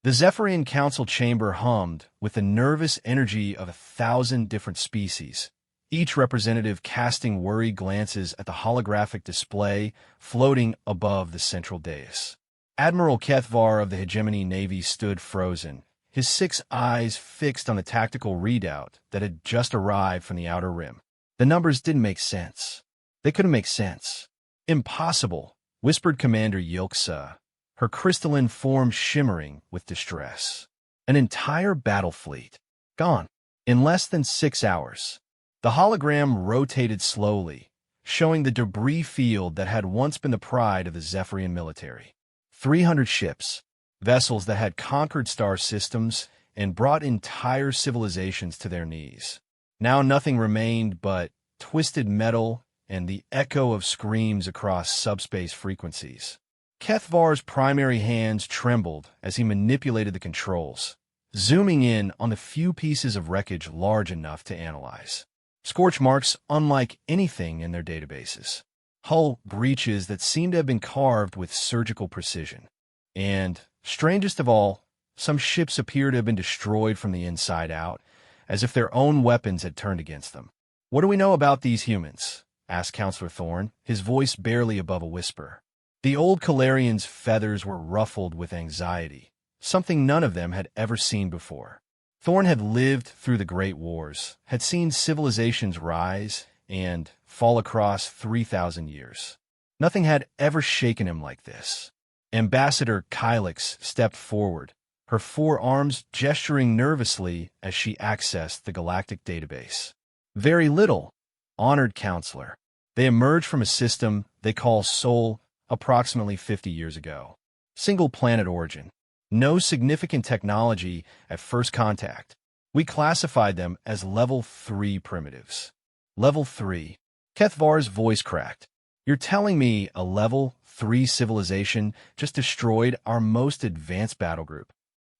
The Zephyrian Council chamber hummed with the nervous energy of 1,000 different species, each representative casting worried glances at the holographic display floating above the central dais. Admiral Kethvar of the Hegemony Navy stood frozen, his 6 eyes fixed on the tactical readout that had just arrived from the Outer Rim. The numbers didn't make sense. They couldn't make sense. Impossible, whispered Commander Yilksa, her crystalline form shimmering with distress. An entire battle fleet. Gone. In less than 6 hours. The hologram rotated slowly, showing the debris field that had once been the pride of the Zephyrian military. 300 ships, vessels that had conquered star systems and brought entire civilizations to their knees. Now nothing remained but twisted metal and the echo of screams across subspace frequencies. Kethvar's primary hands trembled as he manipulated the controls, zooming in on the few pieces of wreckage large enough to analyze. Scorch marks unlike anything in their databases. Hull breaches that seemed to have been carved with surgical precision. And, strangest of all, some ships appear to have been destroyed from the inside out, as if their own weapons had turned against them. "What do we know about these humans?" asked Counselor Thorn, his voice barely above a whisper. The old Calarian's feathers were ruffled with anxiety, something none of them had ever seen before. Thorn had lived through the Great Wars, had seen civilizations rise and fall across 3,000 years. Nothing had ever shaken him like this. Ambassador Kylix stepped forward, her 4 arms gesturing nervously as she accessed the galactic database. "Very little, honored counselor. They emerged from a system they call Sol approximately 50 years ago. Single planet origin. No significant technology at first contact. We classified them as Level 3 primitives." Level 3. Kethvar's voice cracked. "You're telling me a Level 3 civilization just destroyed our most advanced battle group?"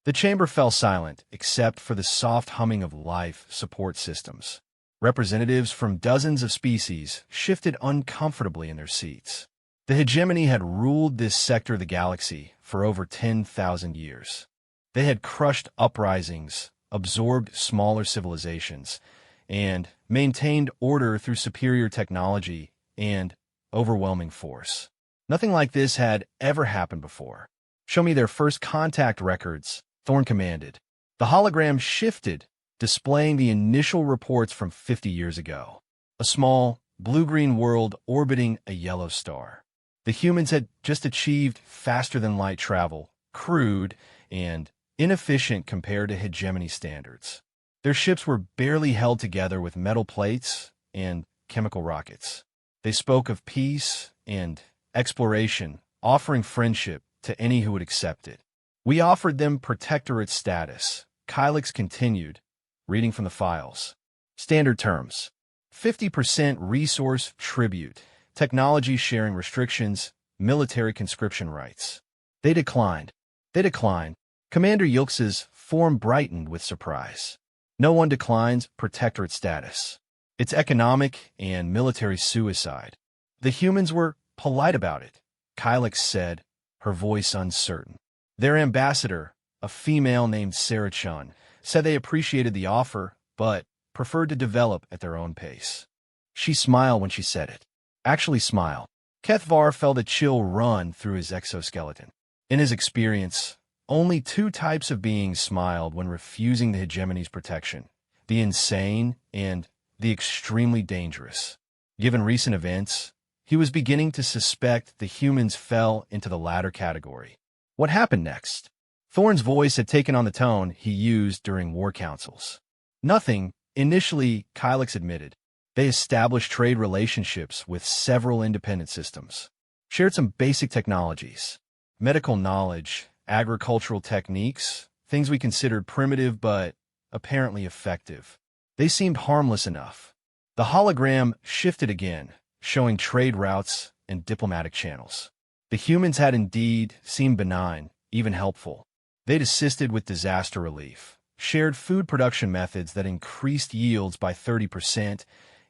The chamber fell silent, except for the soft humming of life support systems. Representatives from dozens of species shifted uncomfortably in their seats. The hegemony had ruled this sector of the galaxy for over 10,000 years. They had crushed uprisings, absorbed smaller civilizations, and maintained order through superior technology and overwhelming force. Nothing like this had ever happened before. "Show me their first contact records," Thorn commanded. The hologram shifted, displaying the initial reports from 50 years ago. A small, blue-green world orbiting a yellow star. The humans had just achieved faster-than-light travel, crude and inefficient compared to hegemony standards. Their ships were barely held together with metal plates and chemical rockets. They spoke of peace and exploration, offering friendship to any who would accept it. "We offered them protectorate status," Kylix continued, reading from the files. "Standard terms. 50% resource tribute, technology sharing restrictions, military conscription rights." They declined. Commander Yilksa's form brightened with surprise. "No one declines protectorate status. It's economic and military suicide." The humans were polite about it, Kylix said, her voice uncertain. Their ambassador, a female named Sarah Chun, said they appreciated the offer, but preferred to develop at their own pace. She smiled when she said it. Actually smiled. Kethvar felt a chill run through his exoskeleton. In his experience, only 2 types of beings smiled when refusing the hegemony's protection: the insane and the extremely dangerous. Given recent events, he was beginning to suspect the humans fell into the latter category. What happened next? Thorn's voice had taken on the tone he used during war councils. "Nothing," initially, Kylix admitted. They established trade relationships with several independent systems, shared some basic technologies, medical knowledge, agricultural techniques, things we considered primitive but apparently effective. They seemed harmless enough. The hologram shifted again, showing trade routes and diplomatic channels. The humans had indeed seemed benign, even helpful. They'd assisted with disaster relief, shared food production methods that increased yields by 30%,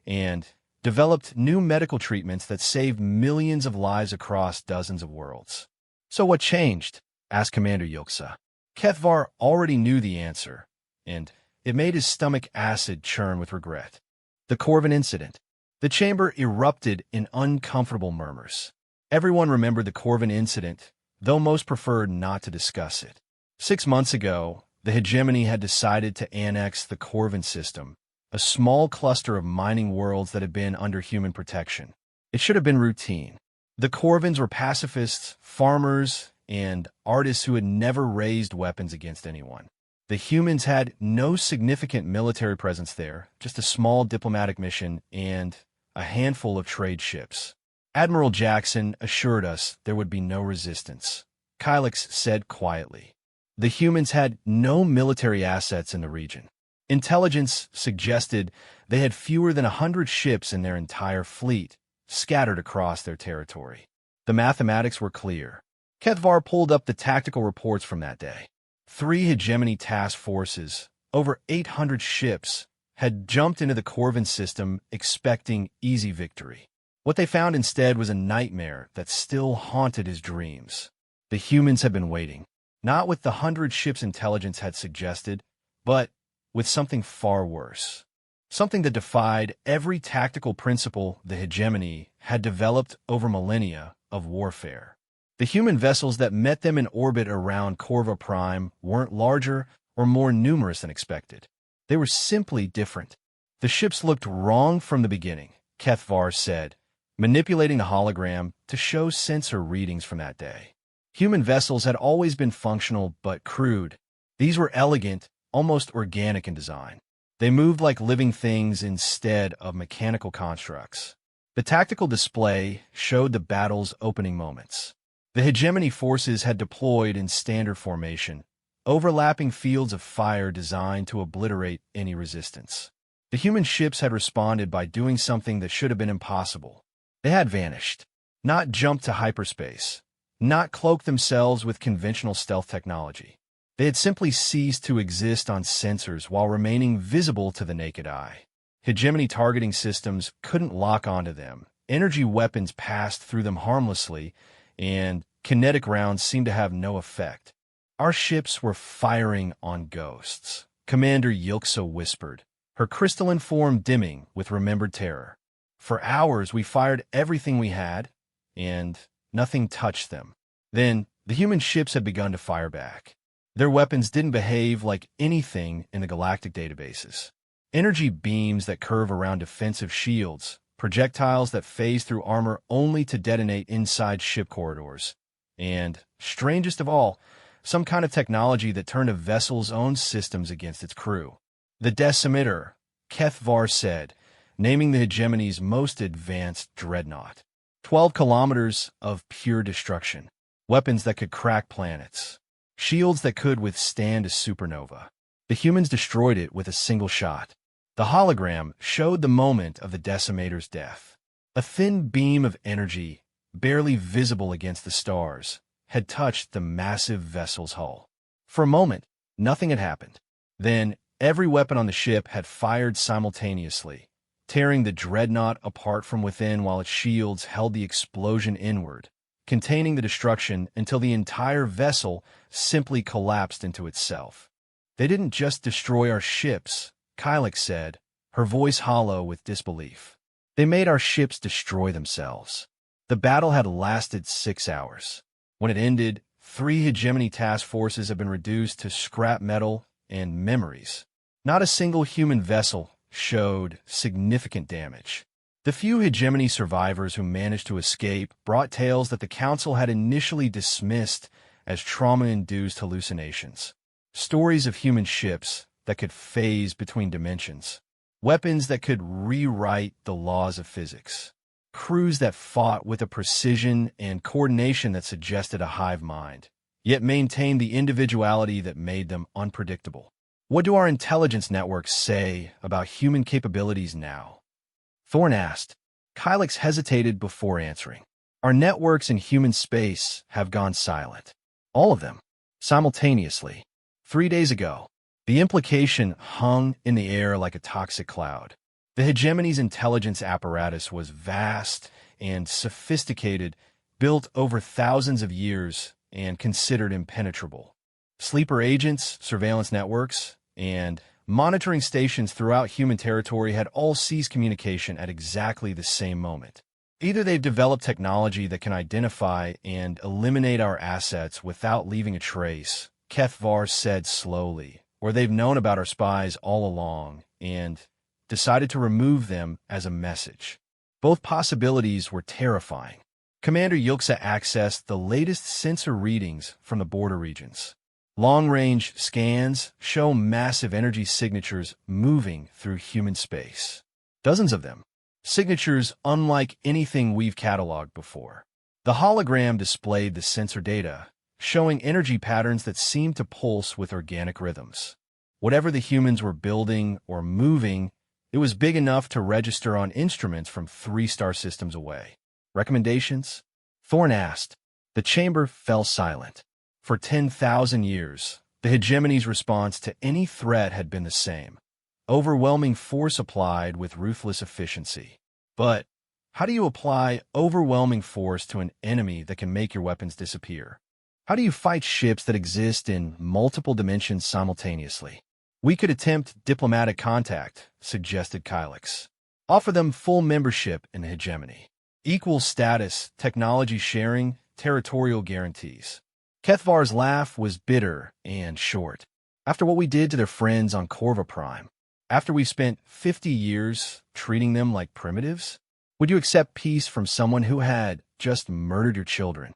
and developed new medical treatments that saved millions of lives across dozens of worlds. "So what changed?" asked Commander Yilksa. Kethvar already knew the answer, and it made his stomach acid churn with regret. The Corvin incident. The chamber erupted in uncomfortable murmurs. Everyone remembered the Corvin incident, though most preferred not to discuss it. 6 months ago, the hegemony had decided to annex the Corvin system, a small cluster of mining worlds that had been under human protection. It should have been routine. The Corvins were pacifists, farmers, and artists who had never raised weapons against anyone. The humans had no significant military presence there, just a small diplomatic mission and a handful of trade ships. Admiral Jackson assured us there would be no resistance. Kylix said quietly. The humans had no military assets in the region. Intelligence suggested they had fewer than 100 ships in their entire fleet, scattered across their territory. The mathematics were clear. Kethvar pulled up the tactical reports from that day. 3 hegemony task forces, over 800 ships, had jumped into the Corvin system expecting easy victory. What they found instead was a nightmare that still haunted his dreams. The humans had been waiting, not with the 100 ships intelligence had suggested, but with something far worse. Something that defied every tactical principle the hegemony had developed over millennia of warfare. The human vessels that met them in orbit around Corva Prime weren't larger or more numerous than expected. They were simply different. The ships looked wrong from the beginning, Kethvar said, manipulating the hologram to show sensor readings from that day. Human vessels had always been functional but crude. These were elegant, almost organic in design. They moved like living things instead of mechanical constructs. The tactical display showed the battle's opening moments. The hegemony forces had deployed in standard formation, overlapping fields of fire designed to obliterate any resistance. The human ships had responded by doing something that should have been impossible. They had vanished, not jumped to hyperspace, not cloaked themselves with conventional stealth technology. They had simply ceased to exist on sensors while remaining visible to the naked eye. Hegemony targeting systems couldn't lock onto them. Energy weapons passed through them harmlessly, and kinetic rounds seemed to have no effect. Our ships were firing on ghosts, Commander Yilksa whispered, her crystalline form dimming with remembered terror. For hours we fired everything we had, and nothing touched them. Then the human ships had begun to fire back. Their weapons didn't behave like anything in the galactic databases. Energy beams that curve around defensive shields, projectiles that phase through armor only to detonate inside ship corridors, and, strangest of all, some kind of technology that turned a vessel's own systems against its crew. The Decimeter, Kethvar said, naming the hegemony's most advanced dreadnought. 12 kilometers of pure destruction. Weapons that could crack planets. Shields that could withstand a supernova. The humans destroyed it with a single shot. The hologram showed the moment of the Decimator's death. A thin beam of energy, barely visible against the stars, had touched the massive vessel's hull. For a moment, nothing had happened. Then, every weapon on the ship had fired simultaneously, tearing the dreadnought apart from within while its shields held the explosion inward, containing the destruction until the entire vessel simply collapsed into itself. They didn't just destroy our ships, Kylix said, her voice hollow with disbelief. They made our ships destroy themselves. The battle had lasted 6 hours. When it ended, 3 hegemony task forces had been reduced to scrap metal and memories. Not a single human vessel showed significant damage. The few hegemony survivors who managed to escape brought tales that the Council had initially dismissed as trauma-induced hallucinations. Stories of human ships that could phase between dimensions. Weapons that could rewrite the laws of physics. Crews that fought with a precision and coordination that suggested a hive mind, yet maintained the individuality that made them unpredictable. What do our intelligence networks say about human capabilities now? Thorne asked. Kylix hesitated before answering. Our networks in human space have gone silent. All of them. Simultaneously. 3 days ago. The implication hung in the air like a toxic cloud. The hegemony's intelligence apparatus was vast and sophisticated, built over thousands of years and considered impenetrable. Sleeper agents, surveillance networks, and monitoring stations throughout human territory had all ceased communication at exactly the same moment. Either they've developed technology that can identify and eliminate our assets without leaving a trace, Kethvar said slowly, or they've known about our spies all along and decided to remove them as a message. Both possibilities were terrifying. Commander Yilksa accessed the latest sensor readings from the border regions. Long-range scans show massive energy signatures moving through human space. Dozens of them. Signatures unlike anything we've cataloged before. The hologram displayed the sensor data, showing energy patterns that seemed to pulse with organic rhythms. Whatever the humans were building or moving, it was big enough to register on instruments from 3-star systems away. Recommendations? Thorne asked. The chamber fell silent. For 10,000 years, the hegemony's response to any threat had been the same. Overwhelming force applied with ruthless efficiency. But how do you apply overwhelming force to an enemy that can make your weapons disappear? How do you fight ships that exist in multiple dimensions simultaneously? We could attempt diplomatic contact, suggested Kylix. Offer them full membership in the hegemony. Equal status, technology sharing, territorial guarantees. Kethvar's laugh was bitter and short. After what we did to their friends on Corva Prime, after we spent 50 years treating them like primitives, would you accept peace from someone who had just murdered your children?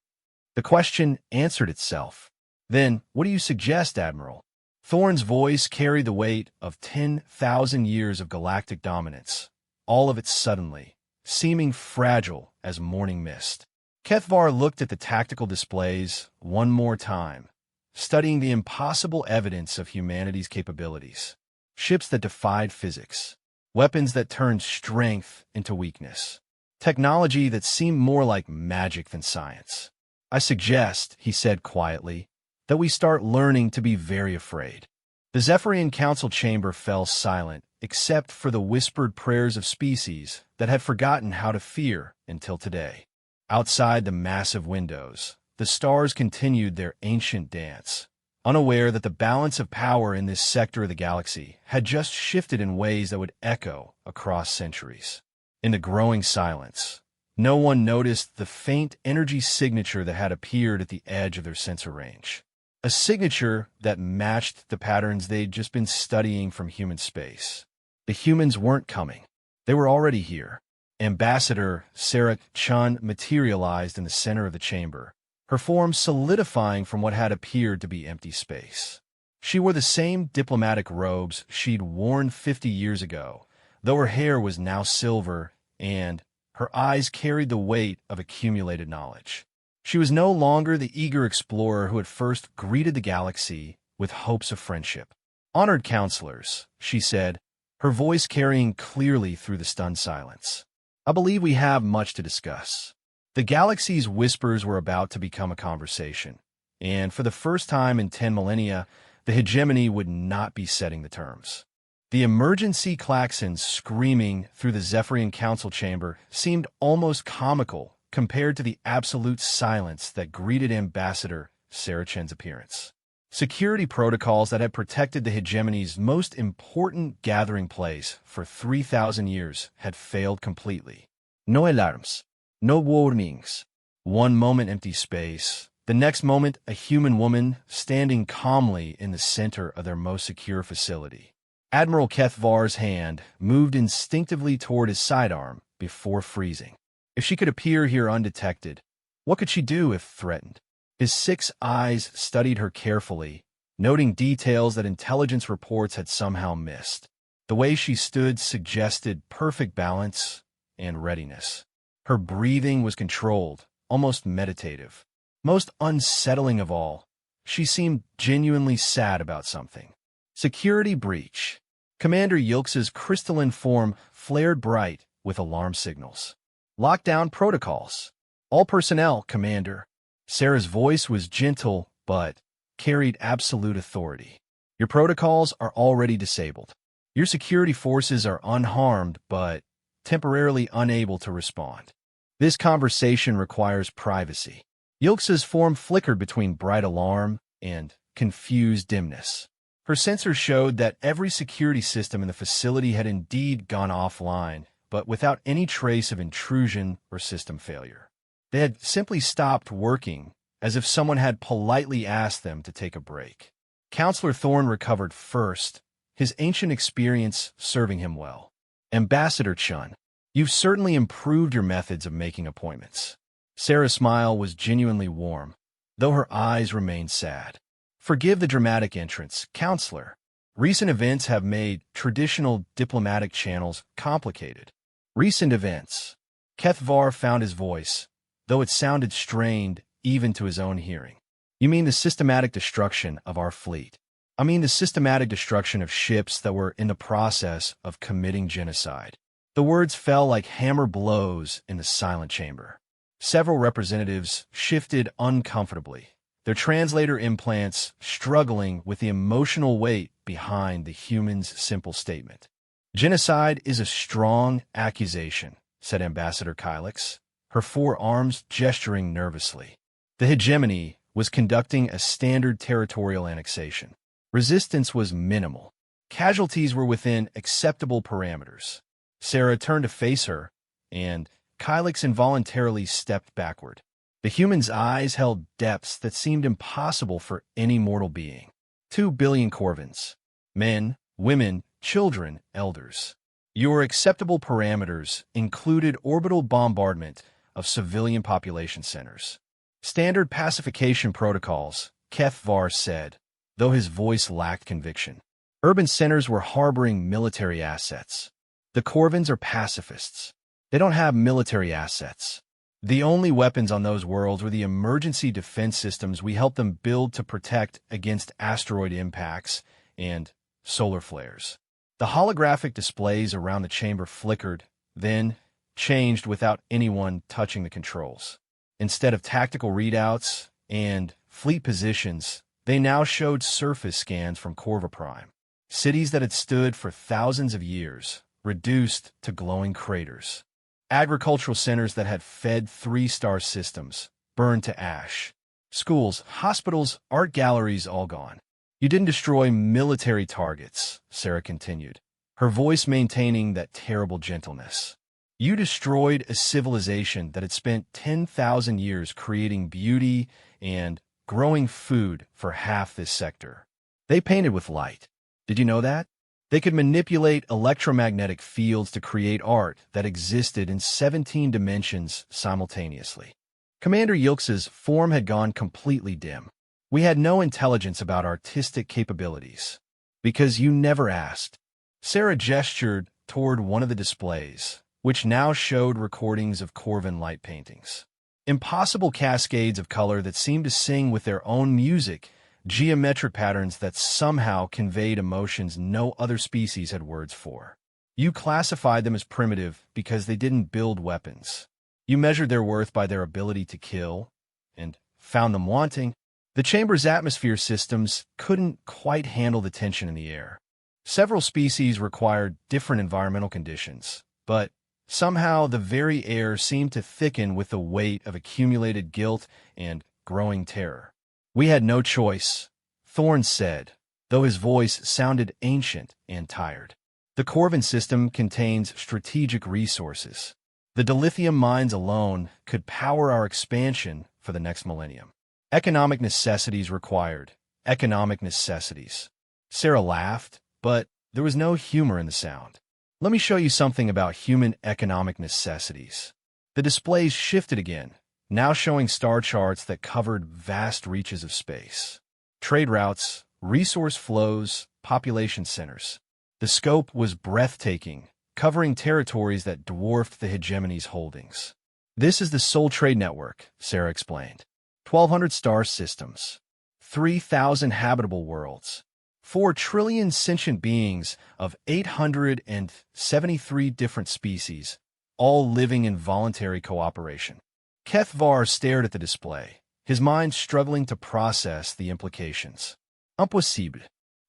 The question answered itself. Then, what do you suggest, Admiral? Thorne's voice carried the weight of 10,000 years of galactic dominance, all of it suddenly, seeming fragile as morning mist. Kethvar looked at the tactical displays one more time, studying the impossible evidence of humanity's capabilities. Ships that defied physics, weapons that turned strength into weakness, technology that seemed more like magic than science. I suggest, he said quietly, that we start learning to be very afraid. The Zephyrian Council chamber fell silent, except for the whispered prayers of species that had forgotten how to fear until today. Outside the massive windows, the stars continued their ancient dance, unaware that the balance of power in this sector of the galaxy had just shifted in ways that would echo across centuries. In the growing silence, no one noticed the faint energy signature that had appeared at the edge of their sensor range. A signature that matched the patterns they'd just been studying from human space. The humans weren't coming. They were already here. Ambassador Sarah Chun materialized in the center of the chamber, her form solidifying from what had appeared to be empty space. She wore the same diplomatic robes she'd worn 50 years ago, though her hair was now silver and her eyes carried the weight of accumulated knowledge. She was no longer the eager explorer who had first greeted the galaxy with hopes of friendship. Honored counselors, she said, her voice carrying clearly through the stunned silence. I believe we have much to discuss. The galaxy's whispers were about to become a conversation, and for the first time in 10 millennia, the hegemony would not be setting the terms. The emergency klaxons screaming through the Zephyrian Council chamber seemed almost comical compared to the absolute silence that greeted Ambassador Sarachen's appearance. Security protocols that had protected the hegemony's most important gathering place for 3,000 years had failed completely. No alarms, no warnings. One moment empty space, the next moment a human woman standing calmly in the center of their most secure facility. Admiral Kethvar's hand moved instinctively toward his sidearm before freezing. If she could appear here undetected, what could she do if threatened? His 6 eyes studied her carefully, noting details that intelligence reports had somehow missed. The way she stood suggested perfect balance and readiness. Her breathing was controlled, almost meditative. Most unsettling of all, she seemed genuinely sad about something. Security breach. Commander Yilksa's crystalline form flared bright with alarm signals. Lockdown protocols. All personnel, Commander. Sarah's voice was gentle, but carried absolute authority. Your protocols are already disabled. Your security forces are unharmed, but temporarily unable to respond. This conversation requires privacy. Yilksa's form flickered between bright alarm and confused dimness. Her sensors showed that every security system in the facility had indeed gone offline, but without any trace of intrusion or system failure. They had simply stopped working, as if someone had politely asked them to take a break. Counselor Thorne recovered first, his ancient experience serving him well. Ambassador Chun, you've certainly improved your methods of making appointments. Sarah's smile was genuinely warm, though her eyes remained sad. Forgive the dramatic entrance, Counselor. Recent events have made traditional diplomatic channels complicated. Recent events. Kethvar found his voice, though it sounded strained even to his own hearing. You mean the systematic destruction of our fleet? I mean the systematic destruction of ships that were in the process of committing genocide. The words fell like hammer blows in the silent chamber. Several representatives shifted uncomfortably, their translator implants struggling with the emotional weight behind the human's simple statement. Genocide is a strong accusation, said Ambassador Kylix, her forearms gesturing nervously. The hegemony was conducting a standard territorial annexation. Resistance was minimal. Casualties were within acceptable parameters. Sarah turned to face her, and Kylix involuntarily stepped backward. The human's eyes held depths that seemed impossible for any mortal being. 2 billion Corvins. Men, women, children, elders. Your acceptable parameters included orbital bombardment of civilian population centers. Standard pacification protocols, Kethvar said, though his voice lacked conviction. Urban centers were harboring military assets. The Corvins are pacifists. They don't have military assets. The only weapons on those worlds were the emergency defense systems we helped them build to protect against asteroid impacts and solar flares. The holographic displays around the chamber flickered, then changed without anyone touching the controls. Instead of tactical readouts and fleet positions, they now showed surface scans from Corva Prime. Cities that had stood for thousands of years, reduced to glowing craters. Agricultural centers that had fed 3-star systems, burned to ash. Schools, hospitals, art galleries all gone. You didn't destroy military targets, Sarah continued, her voice maintaining that terrible gentleness. You destroyed a civilization that had spent 10,000 years creating beauty and growing food for half this sector. They painted with light. Did you know that? They could manipulate electromagnetic fields to create art that existed in 17 dimensions simultaneously. Commander Yilx's form had gone completely dim. We had no intelligence about artistic capabilities. Because you never asked. Sarah gestured toward one of the displays, which now showed recordings of Corvin light paintings. Impossible cascades of color that seemed to sing with their own music, geometric patterns that somehow conveyed emotions no other species had words for. You classified them as primitive because they didn't build weapons. You measured their worth by their ability to kill, and found them wanting. The chamber's atmosphere systems couldn't quite handle the tension in the air. Several species required different environmental conditions, but somehow the very air seemed to thicken with the weight of accumulated guilt and growing terror. We had no choice, Thorne said, though his voice sounded ancient and tired. The Corvin system contains strategic resources. The dilithium mines alone could power our expansion for the next millennium. Economic necessities required. Economic necessities. Sarah laughed, but there was no humor in the sound. Let me show you something about human economic necessities. The displays shifted again, now showing star charts that covered vast reaches of space. Trade routes, resource flows, population centers. The scope was breathtaking, covering territories that dwarfed the hegemony's holdings. This is the sole trade network, Sarah explained. 1,200 star systems, 3,000 habitable worlds, 4 trillion sentient beings of 873 different species, all living in voluntary cooperation. Kethvar stared at the display, his mind struggling to process the implications. Impossible.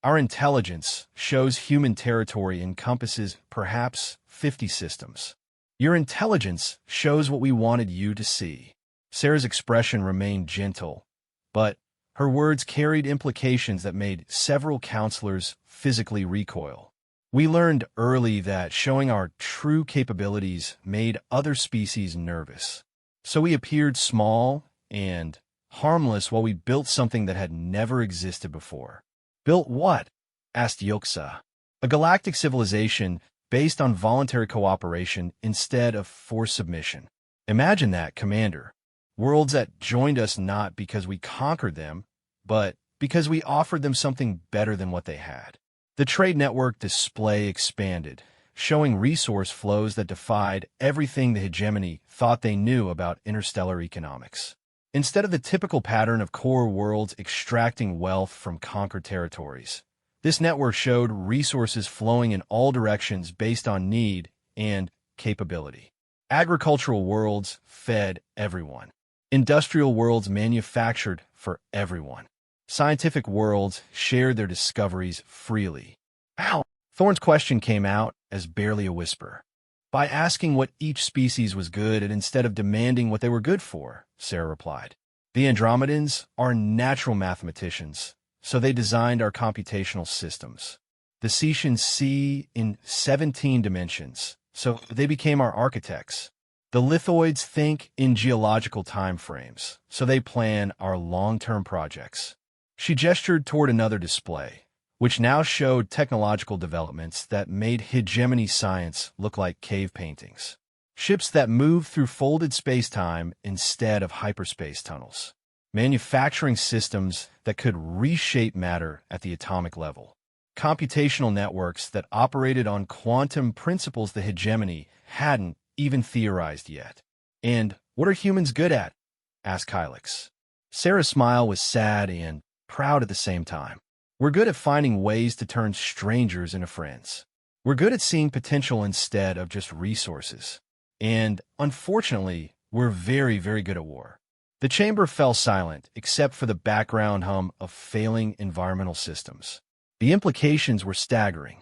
Our intelligence shows human territory encompasses perhaps 50 systems. Your intelligence shows what we wanted you to see. Sarah's expression remained gentle, but Her words carried implications that made several counselors physically recoil. We learned early that showing our true capabilities made other species nervous. So we appeared small and harmless while we built something that had never existed before. Built what? Asked Yoksa. A galactic civilization based on voluntary cooperation instead of forced submission. Imagine that, Commander. Worlds that joined us not because we conquered them, but because we offered them something better than what they had. The trade network display expanded, showing resource flows that defied everything the hegemony thought they knew about interstellar economics. Instead of the typical pattern of core worlds extracting wealth from conquered territories, this network showed resources flowing in all directions based on need and capability. Agricultural worlds fed everyone. Industrial worlds manufactured for everyone. Scientific worlds shared their discoveries freely. How? Thorne's question came out as barely a whisper. By asking what each species was good at instead of demanding what they were good for, Sarah replied. The Andromedans are natural mathematicians, so they designed our computational systems. The Cetians see in 17 dimensions, so they became our architects. The Lithoids think in geological time frames, so they plan our long-term projects. She gestured toward another display, which now showed technological developments that made hegemony science look like cave paintings. Ships that moved through folded space-time instead of hyperspace tunnels. Manufacturing systems that could reshape matter at the atomic level. Computational networks that operated on quantum principles the hegemony hadn't even theorized yet. And what are humans good at? Asked Kylix. Sarah's smile was sad and proud at the same time. We're good at finding ways to turn strangers into friends. We're good at seeing potential instead of just resources. And, unfortunately, we're very, very good at war. The chamber fell silent, except for the background hum of failing environmental systems. The implications were staggering.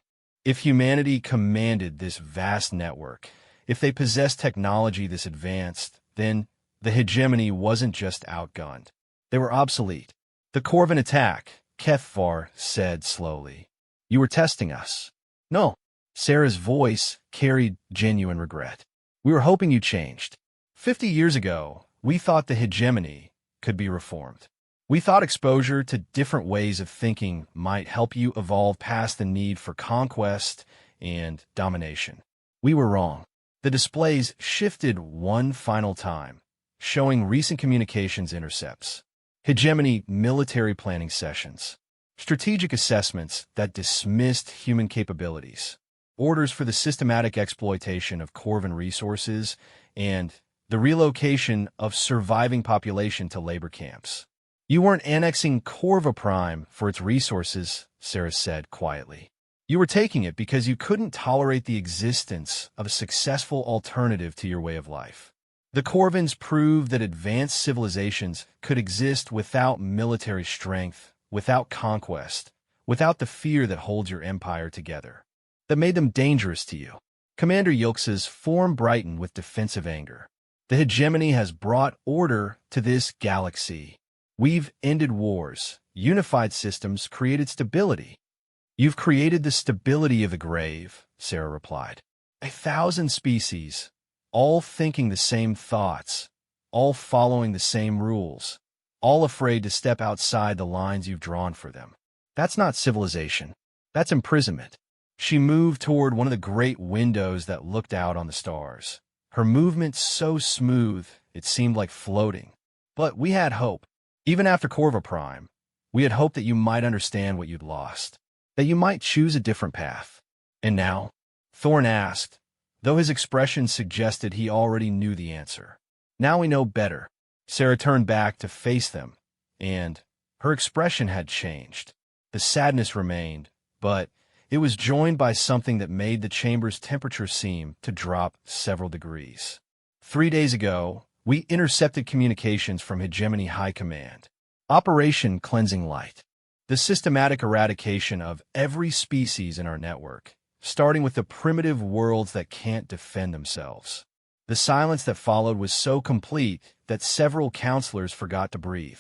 If humanity commanded this vast network, if they possessed technology this advanced, then the hegemony wasn't just outgunned. They were obsolete. The Corvin attack, Kethvar said slowly. You were testing us. No. Sarah's voice carried genuine regret. We were hoping you changed. 50 years ago, we thought the hegemony could be reformed. We thought exposure to different ways of thinking might help you evolve past the need for conquest and domination. We were wrong. The displays shifted one final time, showing recent communications intercepts. Hegemony military planning sessions. Strategic assessments that dismissed human capabilities. Orders for the systematic exploitation of Corvin resources and the relocation of surviving population to labor camps. You weren't annexing Corva Prime for its resources, Sarah said quietly. You were taking it because you couldn't tolerate the existence of a successful alternative to your way of life. The Corvins proved that advanced civilizations could exist without military strength, without conquest, without the fear that holds your empire together. That made them dangerous to you. Commander Yoksa's form brightened with defensive anger. The hegemony has brought order to this galaxy. We've ended wars, unified systems, created stability. You've created the stability of the grave, Sarah replied. 1,000 species, all thinking the same thoughts, all following the same rules, all afraid to step outside the lines you've drawn for them. That's not civilization. That's imprisonment. She moved toward one of the great windows that looked out on the stars. Her movement so smooth, it seemed like floating. But we had hope. Even after Corva Prime, we had hoped that you might understand what you'd lost, that you might choose a different path. And now? Thorne asked, though his expression suggested he already knew the answer. Now we know better. Sarah turned back to face them, and her expression had changed. The sadness remained, but it was joined by something that made the chamber's temperature seem to drop several degrees. 3 days ago, we intercepted communications from Hegemony High Command. Operation Cleansing Light. The systematic eradication of every species in our network, starting with the primitive worlds that can't defend themselves. The silence that followed was so complete that several counselors forgot to breathe.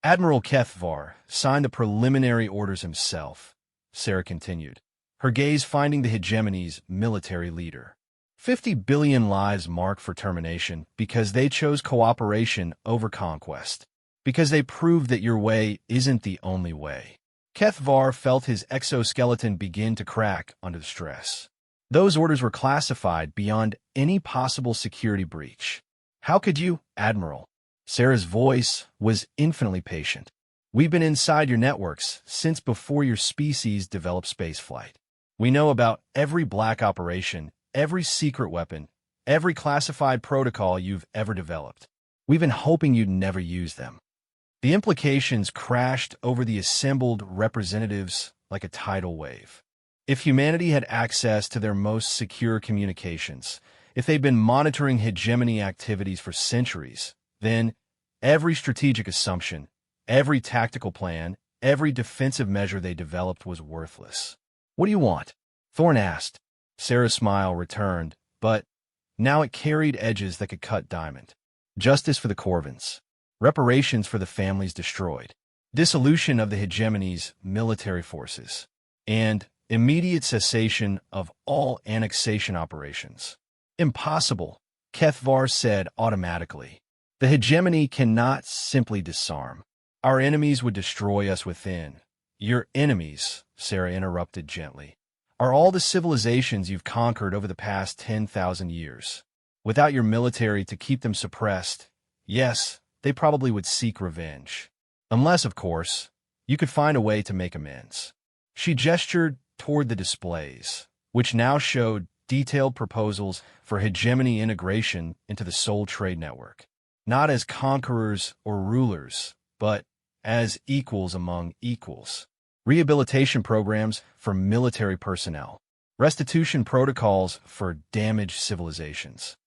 Admiral Kethvar signed the preliminary orders himself, Sarah continued, her gaze finding the hegemony's military leader. 50 billion lives marked for termination because they chose cooperation over conquest. Because they proved that your way isn't the only way. Kethvar felt his exoskeleton begin to crack under the stress. Those orders were classified beyond any possible security breach. How could you, Admiral? Sarah's voice was infinitely patient. We've been inside your networks since before your species developed spaceflight. We know about every black operation, every secret weapon, every classified protocol you've ever developed. We've been hoping you'd never use them. The implications crashed over the assembled representatives like a tidal wave. If humanity had access to their most secure communications, if they'd been monitoring hegemony activities for centuries, then every strategic assumption, every tactical plan, every defensive measure they developed was worthless. What do you want? Thorne asked. Sarah's smile returned, but now it carried edges that could cut diamond. Justice for the Corvins. Reparations for the families destroyed. Dissolution of the hegemony's military forces. And immediate cessation of all annexation operations. Impossible, Kethvar said automatically. The hegemony cannot simply disarm. Our enemies would destroy us within. Your enemies, Sarah interrupted gently, are all the civilizations you've conquered over the past 10,000 years. Without your military to keep them suppressed, yes, they probably would seek revenge. Unless, of course, you could find a way to make amends. She gestured toward the displays, which now showed detailed proposals for hegemony integration into the Soul Trade Network. Not as conquerors or rulers, but as equals among equals. Rehabilitation programs for military personnel. Restitution protocols for damaged civilizations.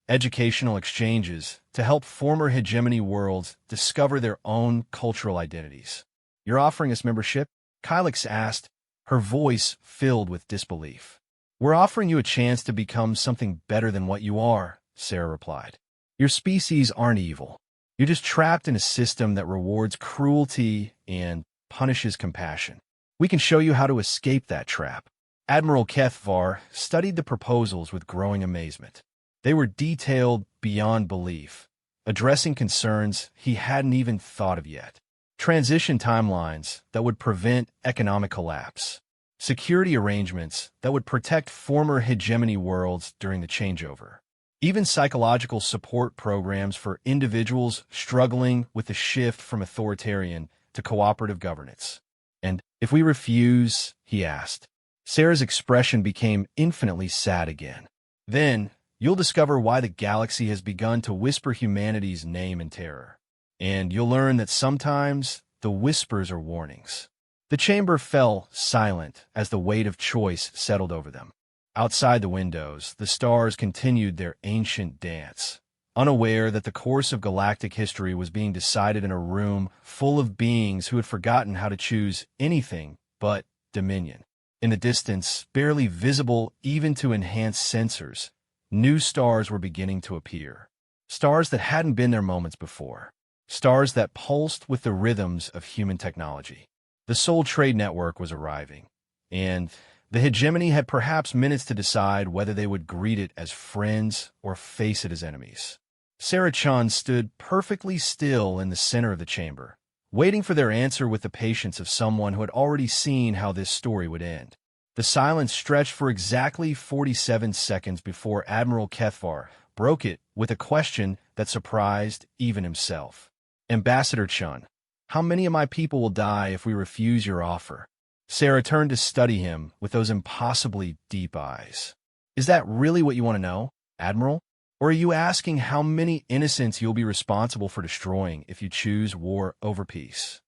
Educational exchanges to help former hegemony worlds discover their own cultural identities. You're offering us membership? Kylix asked, her voice filled with disbelief. We're offering you a chance to become something better than what you are, Sarah replied. Your species aren't evil. You're just trapped in a system that rewards cruelty and punishes compassion. We can show you how to escape that trap. Admiral Kethvar studied the proposals with growing amazement. They were detailed beyond belief, addressing concerns he hadn't even thought of yet. Transition timelines that would prevent economic collapse. Security arrangements that would protect former hegemony worlds during the changeover. Even psychological support programs for individuals struggling with the shift from authoritarian to cooperative governance. And if we refuse, he asked. Sarah's expression became infinitely sad again. Then, you'll discover why the galaxy has begun to whisper humanity's name in terror. And you'll learn that sometimes the whispers are warnings. The chamber fell silent as the weight of choice settled over them. Outside the windows, the stars continued their ancient dance, unaware that the course of galactic history was being decided in a room full of beings who had forgotten how to choose anything but dominion. In the distance, barely visible even to enhanced sensors, new stars were beginning to appear. Stars that hadn't been there moments before. Stars that pulsed with the rhythms of human technology. The Soul Trade Network was arriving, and the hegemony had perhaps minutes to decide whether they would greet it as friends or face it as enemies. Sarah Chun stood perfectly still in the center of the chamber, waiting for their answer with the patience of someone who had already seen how this story would end. The silence stretched for exactly 47 seconds before Admiral Kethvar broke it with a question that surprised even himself. Ambassador Chun, how many of my people will die if we refuse your offer? Sarah turned to study him with those impossibly deep eyes. Is that really what you want to know, Admiral? Or are you asking how many innocents you'll be responsible for destroying if you choose war over peace?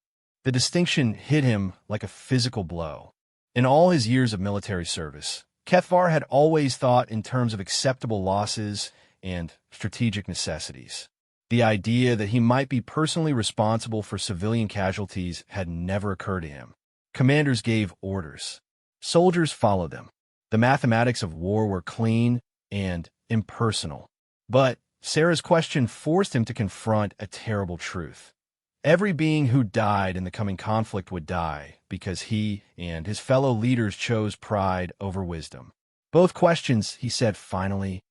The distinction hit him like a physical blow. In all his years of military service, Kethvar had always thought in terms of acceptable losses and strategic necessities. The idea that he might be personally responsible for civilian casualties had never occurred to him. Commanders gave orders. Soldiers followed them. The mathematics of war were clean and impersonal. But Sarah's question forced him to confront a terrible truth. Every being who died in the coming conflict would die because he and his fellow leaders chose pride over wisdom. Both questions, he said finally.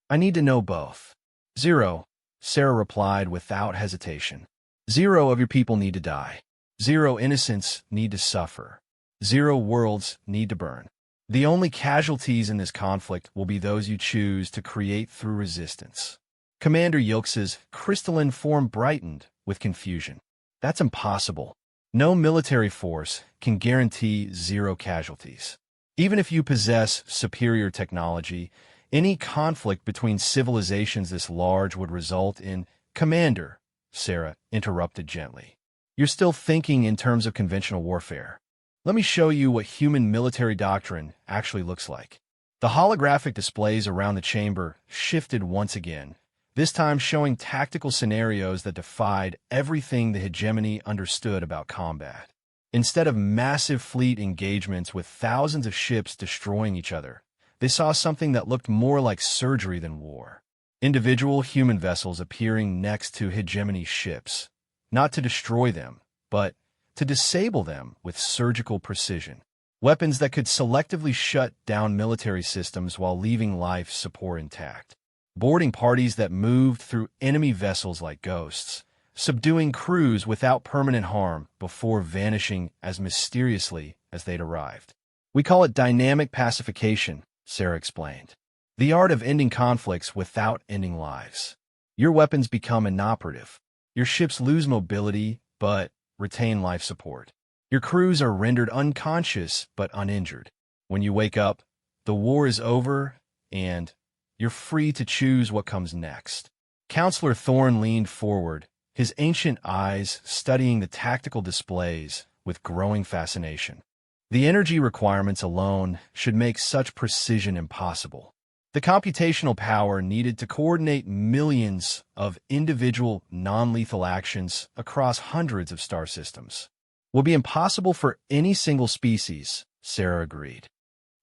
I need to know both. 0, Sarah replied without hesitation. 0 of your people need to die. 0 innocents need to suffer. 0 worlds need to burn. The only casualties in this conflict will be those you choose to create through resistance. Commander Yilks's crystalline form brightened with confusion. That's impossible. No military force can guarantee 0 casualties. Even if you possess superior technology, any conflict between civilizations this large would result in— Commander, Sarah interrupted gently. You're still thinking in terms of conventional warfare. Let me show you what human military doctrine actually looks like. The holographic displays around the chamber shifted once again, this time showing tactical scenarios that defied everything the hegemony understood about combat. Instead of massive fleet engagements with thousands of ships destroying each other, they saw something that looked more like surgery than war. Individual human vessels appearing next to hegemony ships, not to destroy them, but to disable them with surgical precision. Weapons that could selectively shut down military systems while leaving life support intact. Boarding parties that moved through enemy vessels like ghosts, subduing crews without permanent harm before vanishing as mysteriously as they'd arrived. We call it dynamic pacification, Sarah explained. The art of ending conflicts without ending lives. Your weapons become inoperative. Your ships lose mobility, but retain life support. Your crews are rendered unconscious but uninjured. When you wake up, the war is over, and you're free to choose what comes next. Counselor Thorne leaned forward, his ancient eyes studying the tactical displays with growing fascination. The energy requirements alone should make such precision impossible. The computational power needed to coordinate millions of individual non-lethal actions across hundreds of star systems will be impossible for any single species, Sarah agreed.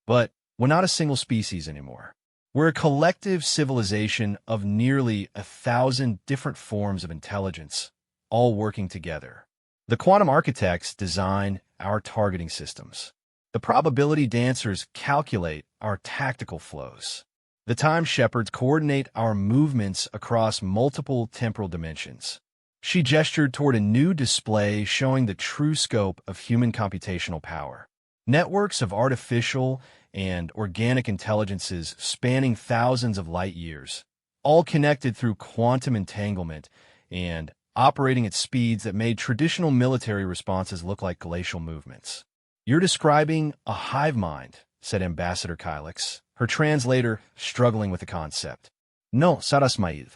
But we're not a single species anymore. We're a collective civilization of nearly 1,000 different forms of intelligence, all working together. The quantum architects design our targeting systems. The probability dancers calculate our tactical flows. The time shepherds coordinate our movements across multiple temporal dimensions. She gestured toward a new display showing the true scope of human computational power. Networks of artificial and organic intelligences spanning thousands of light years, all connected through quantum entanglement and operating at speeds that made traditional military responses look like glacial movements. You're describing a hive mind, said Ambassador Kylix, her translator struggling with the concept. No, Sarasmaid.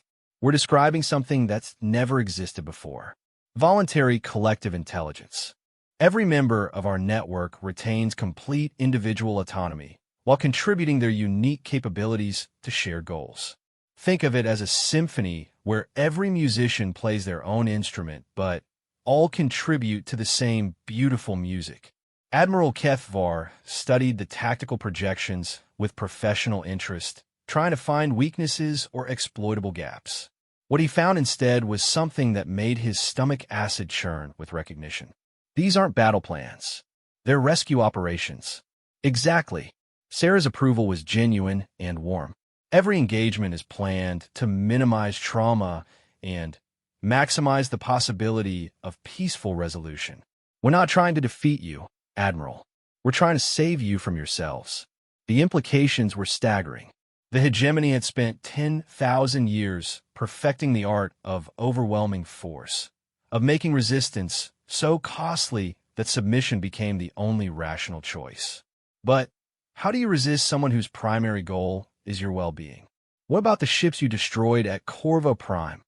We're describing something that's never existed before. Voluntary collective intelligence. Every member of our network retains complete individual autonomy while contributing their unique capabilities to shared goals. Think of it as a symphony where every musician plays their own instrument, but all contribute to the same beautiful music. Admiral Kethvar studied the tactical projections with professional interest, trying to find weaknesses or exploitable gaps. What he found instead was something that made his stomach acid churn with recognition. These aren't battle plans. They're rescue operations. Exactly. Sarah's approval was genuine and warm. Every engagement is planned to minimize trauma and maximize the possibility of peaceful resolution. We're not trying to defeat you, Admiral. We're trying to save you from yourselves. The implications were staggering. The hegemony had spent 10,000 years perfecting the art of overwhelming force, of making resistance so costly that submission became the only rational choice. But how do you resist someone whose primary goal is your well-being? What about the ships you destroyed at Corvo Prime?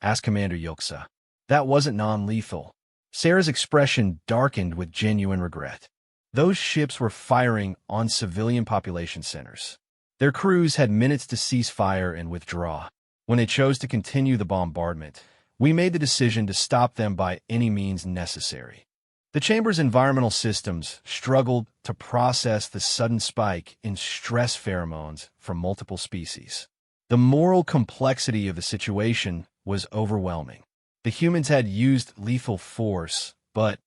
Asked Commander Yilksa. That wasn't non-lethal. Sarah's expression darkened with genuine regret. Those ships were firing on civilian population centers. Their crews had minutes to cease fire and withdraw. When they chose to continue the bombardment, we made the decision to stop them by any means necessary. The chamber's environmental systems struggled to process the sudden spike in stress pheromones from multiple species. The moral complexity of the situation was overwhelming. The humans had used lethal force, but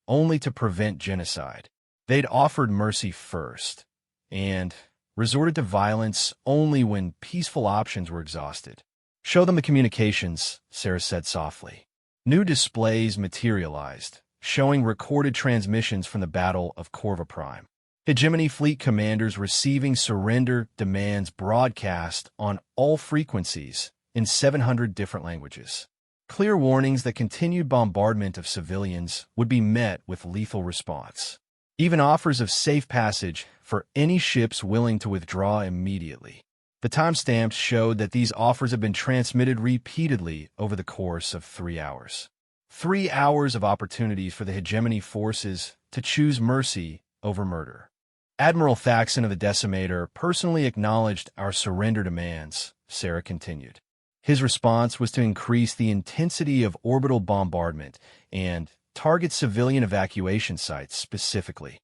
only to prevent genocide. They'd offered mercy first, and resorted to violence only when peaceful options were exhausted. "Show them the communications," Sarah said softly. New displays materialized, showing recorded transmissions from the Battle of Corva Prime. Hegemony fleet commanders receiving surrender demands broadcast on all frequencies in 700 different languages. Clear warnings that continued bombardment of civilians would be met with lethal response. Even offers of safe passage for any ships willing to withdraw immediately. The timestamps showed that these offers had been transmitted repeatedly over the course of 3 hours. 3 hours of opportunities for the hegemony forces to choose mercy over murder. "Admiral Thaxton of the Decimator personally acknowledged our surrender demands," Sarah continued. His response was to increase the intensity of orbital bombardment and target civilian evacuation sites specifically.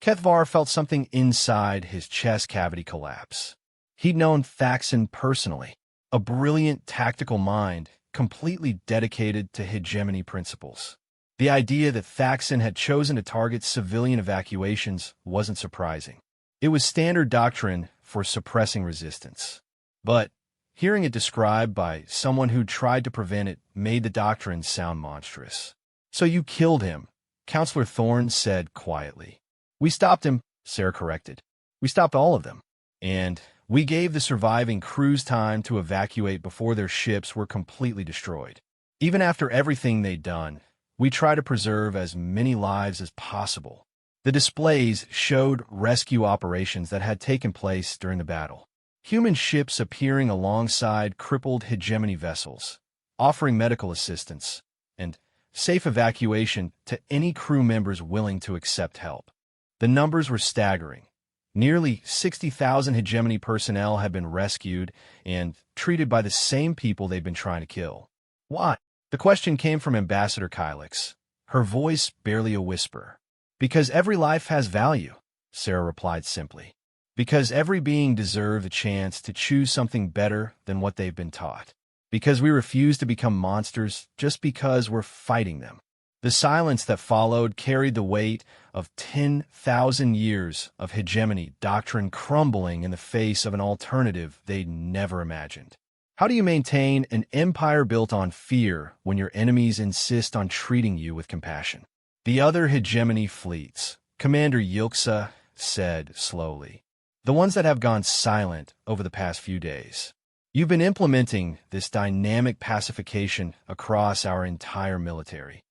Kethvar felt something inside his chest cavity collapse. He'd known Thaxton personally, a brilliant tactical mind completely dedicated to hegemony principles. The idea that Thaxton had chosen to target civilian evacuations wasn't surprising. It was standard doctrine for suppressing resistance. But hearing it described by someone who tried to prevent it made the doctrine sound monstrous. "So you killed him," Counselor Thorne said quietly. "We stopped him," Sarah corrected. "We stopped all of them. And we gave the surviving crews time to evacuate before their ships were completely destroyed. Even after everything they'd done, we tried to preserve as many lives as possible." The displays showed rescue operations that had taken place during the battle. Human ships appearing alongside crippled hegemony vessels, offering medical assistance and safe evacuation to any crew members willing to accept help. The numbers were staggering. Nearly 60,000 hegemony personnel had been rescued and treated by the same people they'd been trying to kill. "Why?" The question came from Ambassador Kylix, her voice barely a whisper. "Because every life has value," Sarah replied simply. "Because every being deserves a chance to choose something better than what they've been taught. Because we refuse to become monsters just because we're fighting them." The silence that followed carried the weight of 10,000 years of hegemony doctrine crumbling in the face of an alternative they'd never imagined. How do you maintain an empire built on fear when your enemies insist on treating you with compassion? The other hegemony fleets, Commander Yilksa said slowly, the ones that have gone silent over the past few days. You've been implementing this dynamic pacification across our entire military.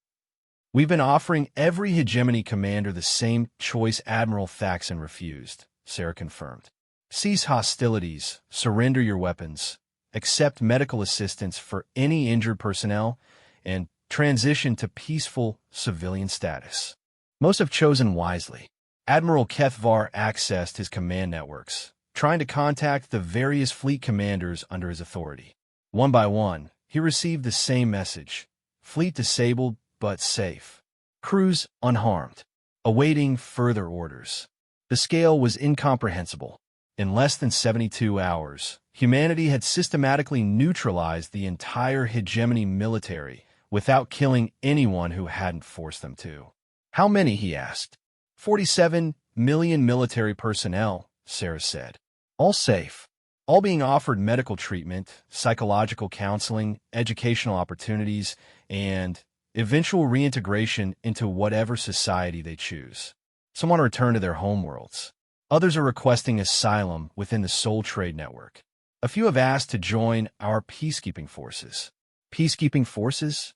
We've been offering every hegemony commander the same choice Admiral Thaxton refused, Sarah confirmed. Cease hostilities, surrender your weapons, accept medical assistance for any injured personnel, and transition to peaceful civilian status. Most have chosen wisely. Admiral Kethvar accessed his command networks, trying to contact the various fleet commanders under his authority. One by one, he received the same message: fleet disabled but safe. Crews unharmed, awaiting further orders. The scale was incomprehensible. In less than 72 hours, humanity had systematically neutralized the entire hegemony military without killing anyone who hadn't forced them to. How many, he asked. 47 million military personnel, Sarah said. All safe. All being offered medical treatment, psychological counseling, educational opportunities, and eventual reintegration into whatever society they choose. Some want to return to their homeworlds. Others are requesting asylum within the Soul Trade Network. A few have asked to join our peacekeeping forces. Peacekeeping forces?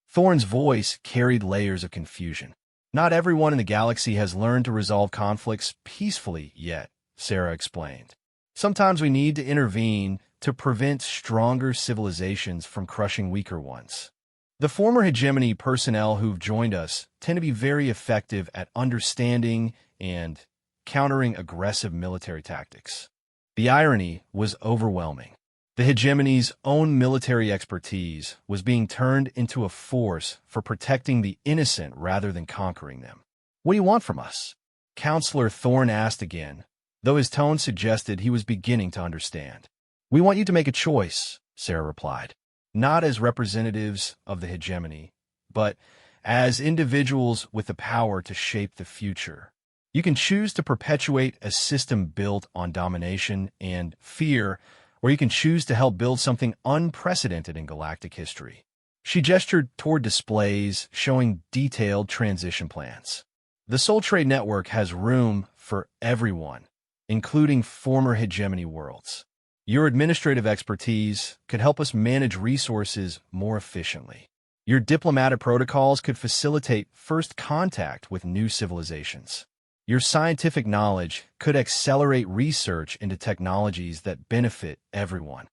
Thorne's voice carried layers of confusion. Not everyone in the galaxy has learned to resolve conflicts peacefully yet, Sarah explained. Sometimes we need to intervene to prevent stronger civilizations from crushing weaker ones. The former hegemony personnel who've joined us tend to be very effective at understanding and countering aggressive military tactics. The irony was overwhelming. The hegemony's own military expertise was being turned into a force for protecting the innocent rather than conquering them. "What do you want from us?" Counselor Thorne asked again, though his tone suggested he was beginning to understand. "We want you to make a choice," Sarah replied. not as representatives of the hegemony, but as individuals with the power to shape the future. You can choose to perpetuate a system built on domination and fear, or you can choose to help build something unprecedented in galactic history. She gestured toward displays showing detailed transition plans. The Soul Trade Network has room for everyone, including former hegemony worlds. Your administrative expertise could help us manage resources more efficiently. Your diplomatic protocols could facilitate first contact with new civilizations. Your scientific knowledge could accelerate research into technologies that benefit everyone.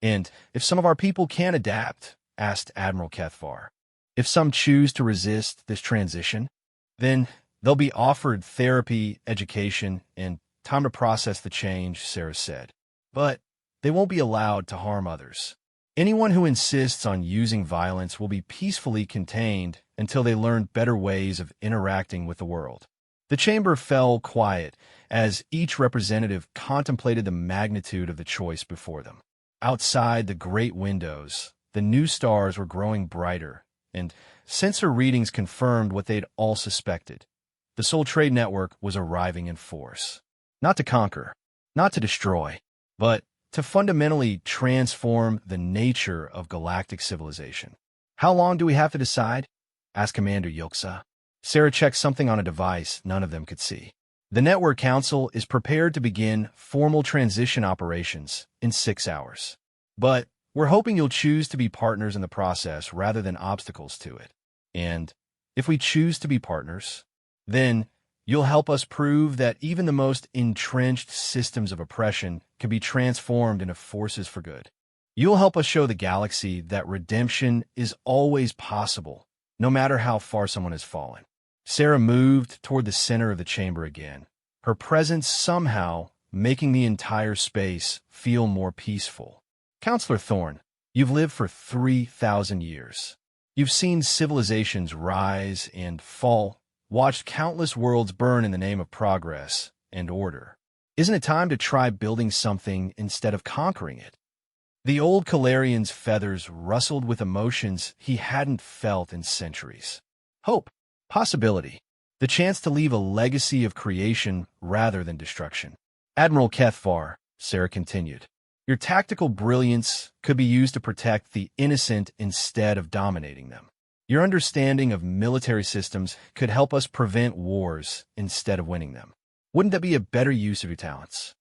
And if some of our people can adapt, asked Admiral Kethvar, if some choose to resist this transition, then they'll be offered therapy, education, and time to process the change, Sarah said. But they won't be allowed to harm others. Anyone who insists on using violence will be peacefully contained until they learn better ways of interacting with the world. The chamber fell quiet as each representative contemplated the magnitude of the choice before them. Outside the great windows, the new stars were growing brighter, and sensor readings confirmed what they'd all suspected. The Soul Trade Network was arriving in force. Not to conquer, not to destroy, but to fundamentally transform the nature of galactic civilization. How long do we have to decide? Asked Commander Yilksa. Sarah checked something on a device none of them could see. The Network Council is prepared to begin formal transition operations in 6 hours. But we're hoping you'll choose to be partners in the process rather than obstacles to it. And if we choose to be partners, then you'll help us prove that even the most entrenched systems of oppression can be transformed into forces for good. You'll help us show the galaxy that redemption is always possible, no matter how far someone has fallen. Sarah moved toward the center of the chamber again, her presence somehow making the entire space feel more peaceful. Counselor Thorne, you've lived for 3,000 years. You've seen civilizations rise and fall, watched countless worlds burn in the name of progress and order. Isn't it time to try building something instead of conquering it? The old Calarian's feathers rustled with emotions he hadn't felt in centuries. Hope, possibility, the chance to leave a legacy of creation rather than destruction. Admiral Kethvar, Sarah continued, your tactical brilliance could be used to protect the innocent instead of dominating them. Your understanding of military systems could help us prevent wars instead of winning them. Wouldn't that be a better use of your talents?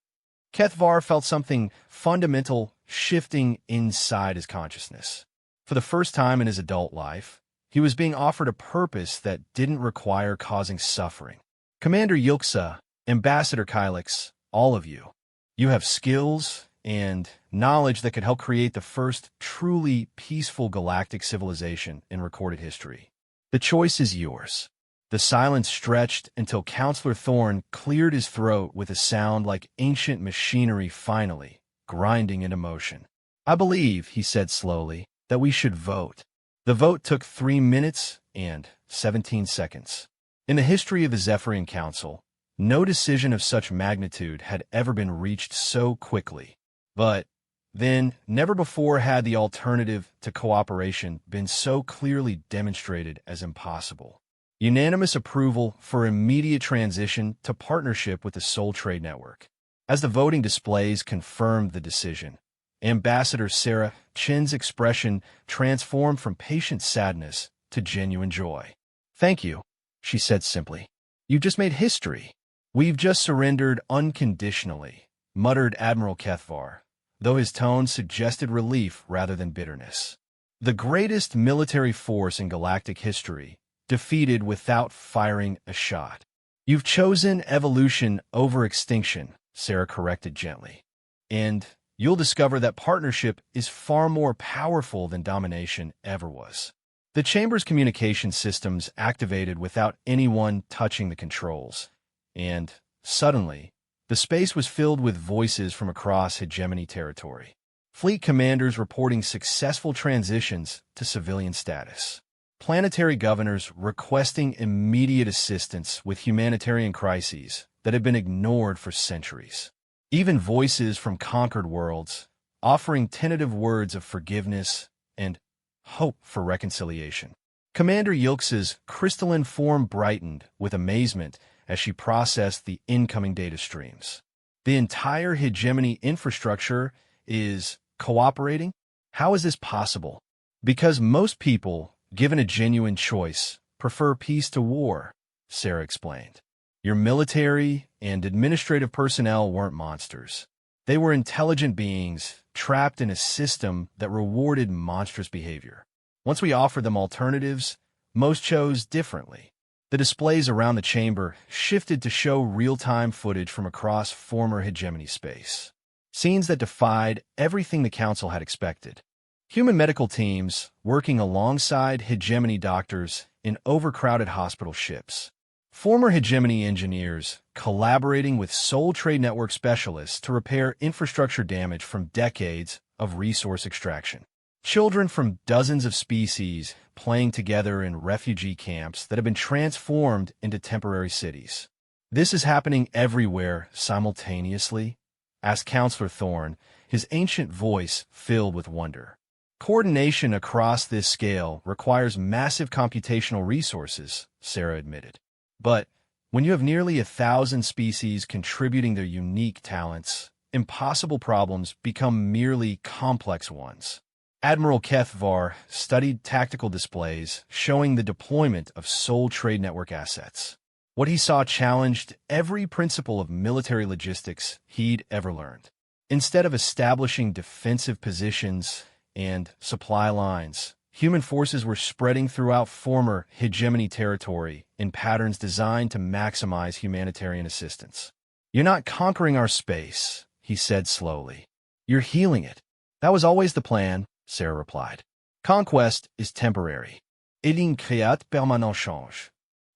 Kethvar felt something fundamental shifting inside his consciousness. For the first time in his adult life, he was being offered a purpose that didn't require causing suffering. Commander Yilksa, Ambassador Kylix, all of you, you have skills and knowledge that could help create the first truly peaceful galactic civilization in recorded history. The choice is yours. The silence stretched until Counselor Thorne cleared his throat with a sound like ancient machinery finally grinding into motion. I believe, he said slowly, that we should vote. The vote took 3 minutes and 17 seconds. In the history of the Zephyrian Council, no decision of such magnitude had ever been reached so quickly. But then, never before had the alternative to cooperation been so clearly demonstrated as impossible. Unanimous approval for immediate transition to partnership with the Soul Trade Network. As the voting displays confirmed the decision, Ambassador Sarah Chin's expression transformed from patient sadness to genuine joy. Thank you, she said simply. You've just made history. We've just surrendered unconditionally, muttered Admiral Kethvar, though his tone suggested relief rather than bitterness. The greatest military force in galactic history, defeated without firing a shot. You've chosen evolution over extinction, Sarah corrected gently. And you'll discover that partnership is far more powerful than domination ever was. The Chamber's communication systems activated without anyone touching the controls, and, suddenly, the space was filled with voices from across hegemony territory. Fleet commanders reporting successful transitions to civilian status. Planetary governors requesting immediate assistance with humanitarian crises that had been ignored for centuries. Even voices from conquered worlds offering tentative words of forgiveness and hope for reconciliation. Commander Yilks's crystalline form brightened with amazement as she processed the incoming data streams. The entire hegemony infrastructure is cooperating? How is this possible? Because most people, given a genuine choice, prefer peace to war, Sarah explained. Your military and administrative personnel weren't monsters. They were intelligent beings trapped in a system that rewarded monstrous behavior. Once we offered them alternatives, most chose differently. The displays around the chamber shifted to show real-time footage from across former hegemony space. Scenes that defied everything the Council had expected. Human medical teams working alongside hegemony doctors in overcrowded hospital ships. Former hegemony engineers collaborating with Soul Trade Network specialists to repair infrastructure damage from decades of resource extraction. Children from dozens of species playing together in refugee camps that have been transformed into temporary cities. This is happening everywhere simultaneously? Asked Counselor Thorne, his ancient voice filled with wonder. Coordination across this scale requires massive computational resources, Sarah admitted. But when you have nearly 1,000 species contributing their unique talents, impossible problems become merely complex ones. Admiral Kethvar studied tactical displays showing the deployment of Soul Trade Network assets. What he saw challenged every principle of military logistics he'd ever learned. Instead of establishing defensive positions and supply lines, human forces were spreading throughout former hegemony territory in patterns designed to maximize humanitarian assistance. "You're not conquering our space," he said slowly. "You're healing it." "That was always the plan," Sarah replied. "Conquest is temporary. Il incréat permanent change."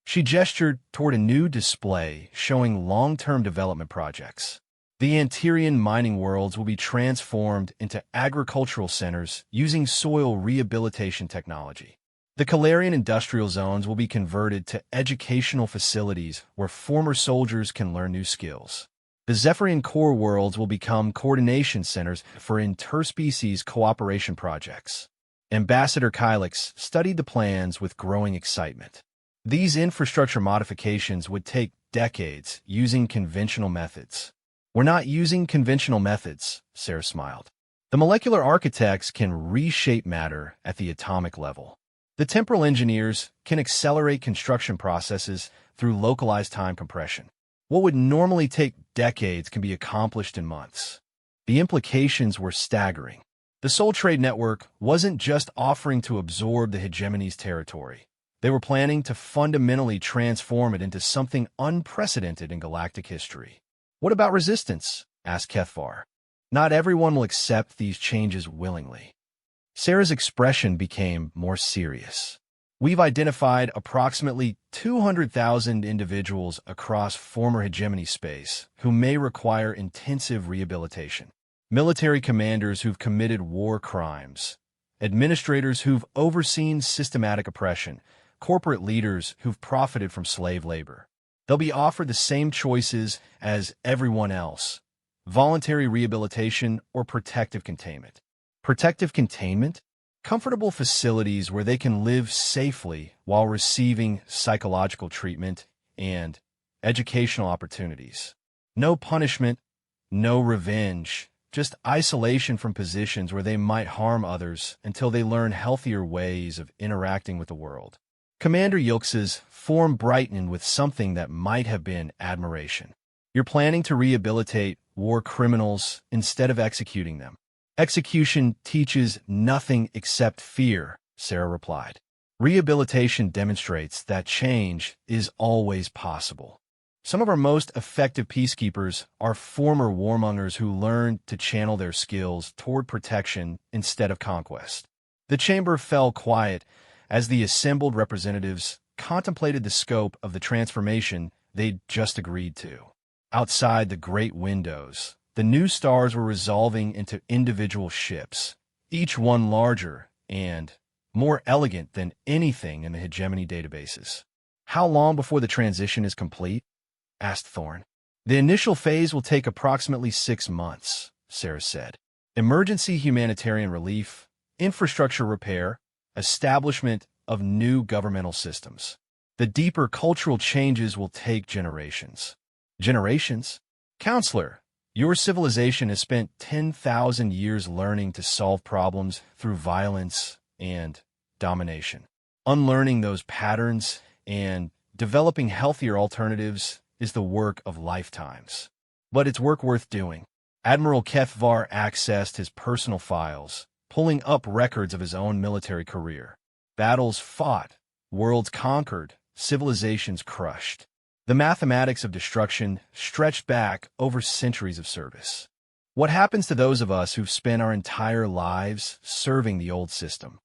She gestured toward a new display showing long-term development projects. The Antirian mining worlds will be transformed into agricultural centers using soil rehabilitation technology. The Calarian industrial zones will be converted to educational facilities where former soldiers can learn new skills. The Zephyrian core worlds will become coordination centers for interspecies cooperation projects. Ambassador Kylix studied the plans with growing excitement. These infrastructure modifications would take decades using conventional methods. "We're not using conventional methods," Sarah smiled. "The molecular architects can reshape matter at the atomic level. The temporal engineers can accelerate construction processes through localized time compression. What would normally take decades can be accomplished in months." The implications were staggering. The Soul Trade Network wasn't just offering to absorb the hegemony's territory. They were planning to fundamentally transform it into something unprecedented in galactic history. "What about resistance?" asked Kethvar. "Not everyone will accept these changes willingly." Sarah's expression became more serious. "We've identified approximately 200,000 individuals across former hegemony space who may require intensive rehabilitation. Military commanders who've committed war crimes, administrators who've overseen systematic oppression, corporate leaders who've profited from slave labor. They'll be offered the same choices as everyone else: voluntary rehabilitation or protective containment." Protective containment? Comfortable facilities where they can live safely while receiving psychological treatment and educational opportunities. No punishment, no revenge, just isolation from positions where they might harm others until they learn healthier ways of interacting with the world. Commander Yilks's form brightened with something that might have been admiration. "You're planning to rehabilitate war criminals instead of executing them." "Execution teaches nothing except fear," Sarah replied. "Rehabilitation demonstrates that change is always possible." Some of our most effective peacekeepers are former warmongers who learned to channel their skills toward protection instead of conquest. The chamber fell quiet as the assembled representatives contemplated the scope of the transformation they'd just agreed to. Outside the great windows, the new stars were resolving into individual ships, each one larger and more elegant than anything in the hegemony databases. "How long before the transition is complete?" asked Thorne. "The initial phase will take approximately 6 months," Sarah said. "Emergency humanitarian relief, infrastructure repair, establishment of new governmental systems. The deeper cultural changes will take generations. Generations? Counselor, your civilization has spent 10,000 years learning to solve problems through violence and domination. Unlearning those patterns and developing healthier alternatives is the work of lifetimes. But it's work worth doing. Admiral Kethvar accessed his personal files, pulling up records of his own military career. Battles fought, worlds conquered, civilizations crushed. The mathematics of destruction stretched back over centuries of service. What happens to those of us who've spent our entire lives serving the old system?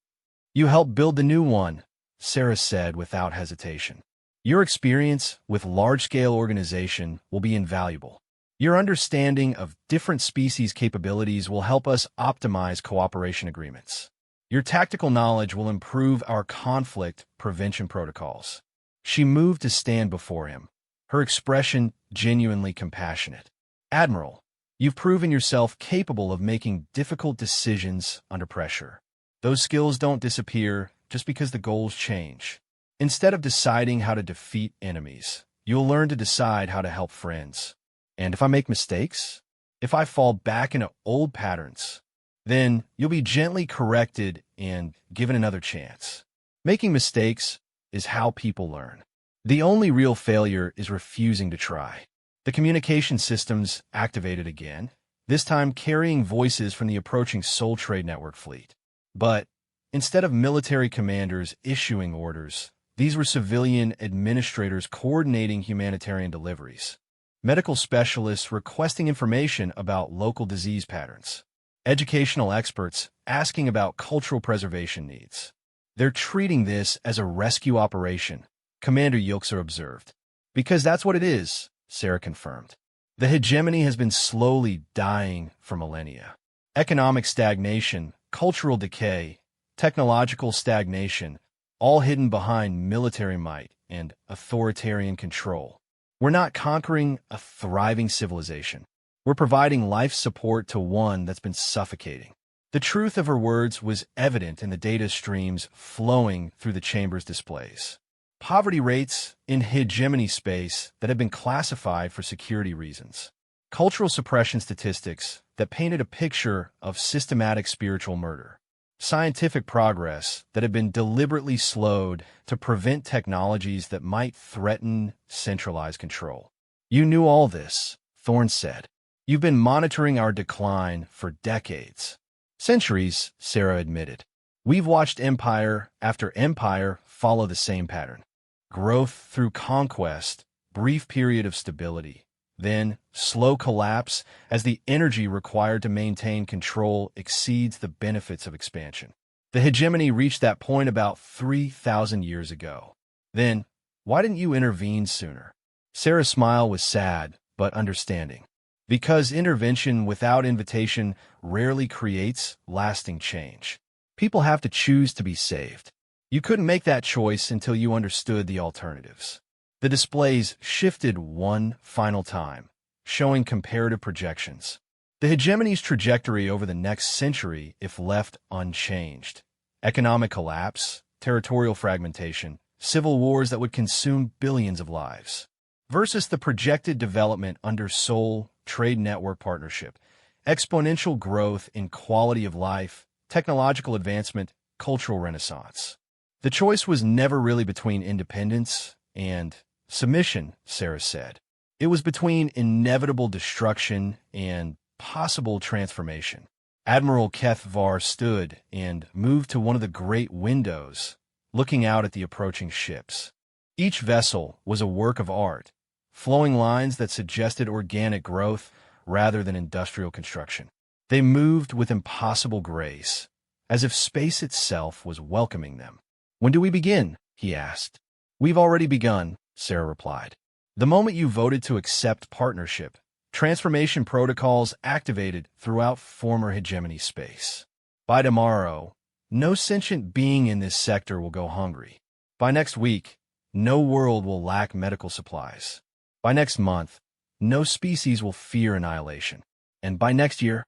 You helped build the new one, Sarah said without hesitation. Your experience with large-scale organization will be invaluable. Your understanding of different species' capabilities will help us optimize cooperation agreements. Your tactical knowledge will improve our conflict prevention protocols. She moved to stand before him, her expression genuinely compassionate. Admiral, you've proven yourself capable of making difficult decisions under pressure. Those skills don't disappear just because the goals change. Instead of deciding how to defeat enemies, you'll learn to decide how to help friends. And if I make mistakes, if I fall back into old patterns, then you'll be gently corrected and given another chance. Making mistakes is how people learn. The only real failure is refusing to try. The communication systems activated again, this time carrying voices from the approaching Soul Trade Network fleet. But instead of military commanders issuing orders, these were civilian administrators coordinating humanitarian deliveries. Medical specialists requesting information about local disease patterns. Educational experts asking about cultural preservation needs. They're treating this as a rescue operation, Commander Yilkser observed. Because that's what it is, Sarah confirmed. The hegemony has been slowly dying for millennia. Economic stagnation, cultural decay, technological stagnation, all hidden behind military might and authoritarian control. We're not conquering a thriving civilization. We're providing life support to one that's been suffocating. The truth of her words was evident in the data streams flowing through the chamber's displays. Poverty rates in hegemony space that had been classified for security reasons. Cultural suppression statistics that painted a picture of systematic spiritual murder. Scientific progress that had been deliberately slowed to prevent technologies that might threaten centralized control. You knew all this, Thorne said. You've been monitoring our decline for decades. Centuries, Sarah admitted. We've watched empire after empire follow the same pattern. Growth through conquest, brief period of stability, then slow collapse as the energy required to maintain control exceeds the benefits of expansion. The hegemony reached that point about 3,000 years ago. Then, why didn't you intervene sooner? Sarah's smile was sad, but understanding. Because intervention without invitation rarely creates lasting change. People have to choose to be saved. You couldn't make that choice until you understood the alternatives. The displays shifted one final time, showing comparative projections. The hegemony's trajectory over the next century if left unchanged. Economic collapse, territorial fragmentation, civil wars that would consume billions of lives. Versus the projected development under Soul Trade Network partnership, exponential growth in quality of life, technological advancement, cultural renaissance. The choice was never really between independence and submission, Sarah said. It was between inevitable destruction and possible transformation. Admiral Kethvar stood and moved to one of the great windows, looking out at the approaching ships. Each vessel was a work of art, flowing lines that suggested organic growth rather than industrial construction. They moved with impossible grace, as if space itself was welcoming them. When do we begin? He asked. We've already begun, Sarah replied. The moment you voted to accept partnership, transformation protocols activated throughout former hegemony space. By tomorrow, no sentient being in this sector will go hungry. By next week, no world will lack medical supplies. By next month, no species will fear annihilation. And by next year,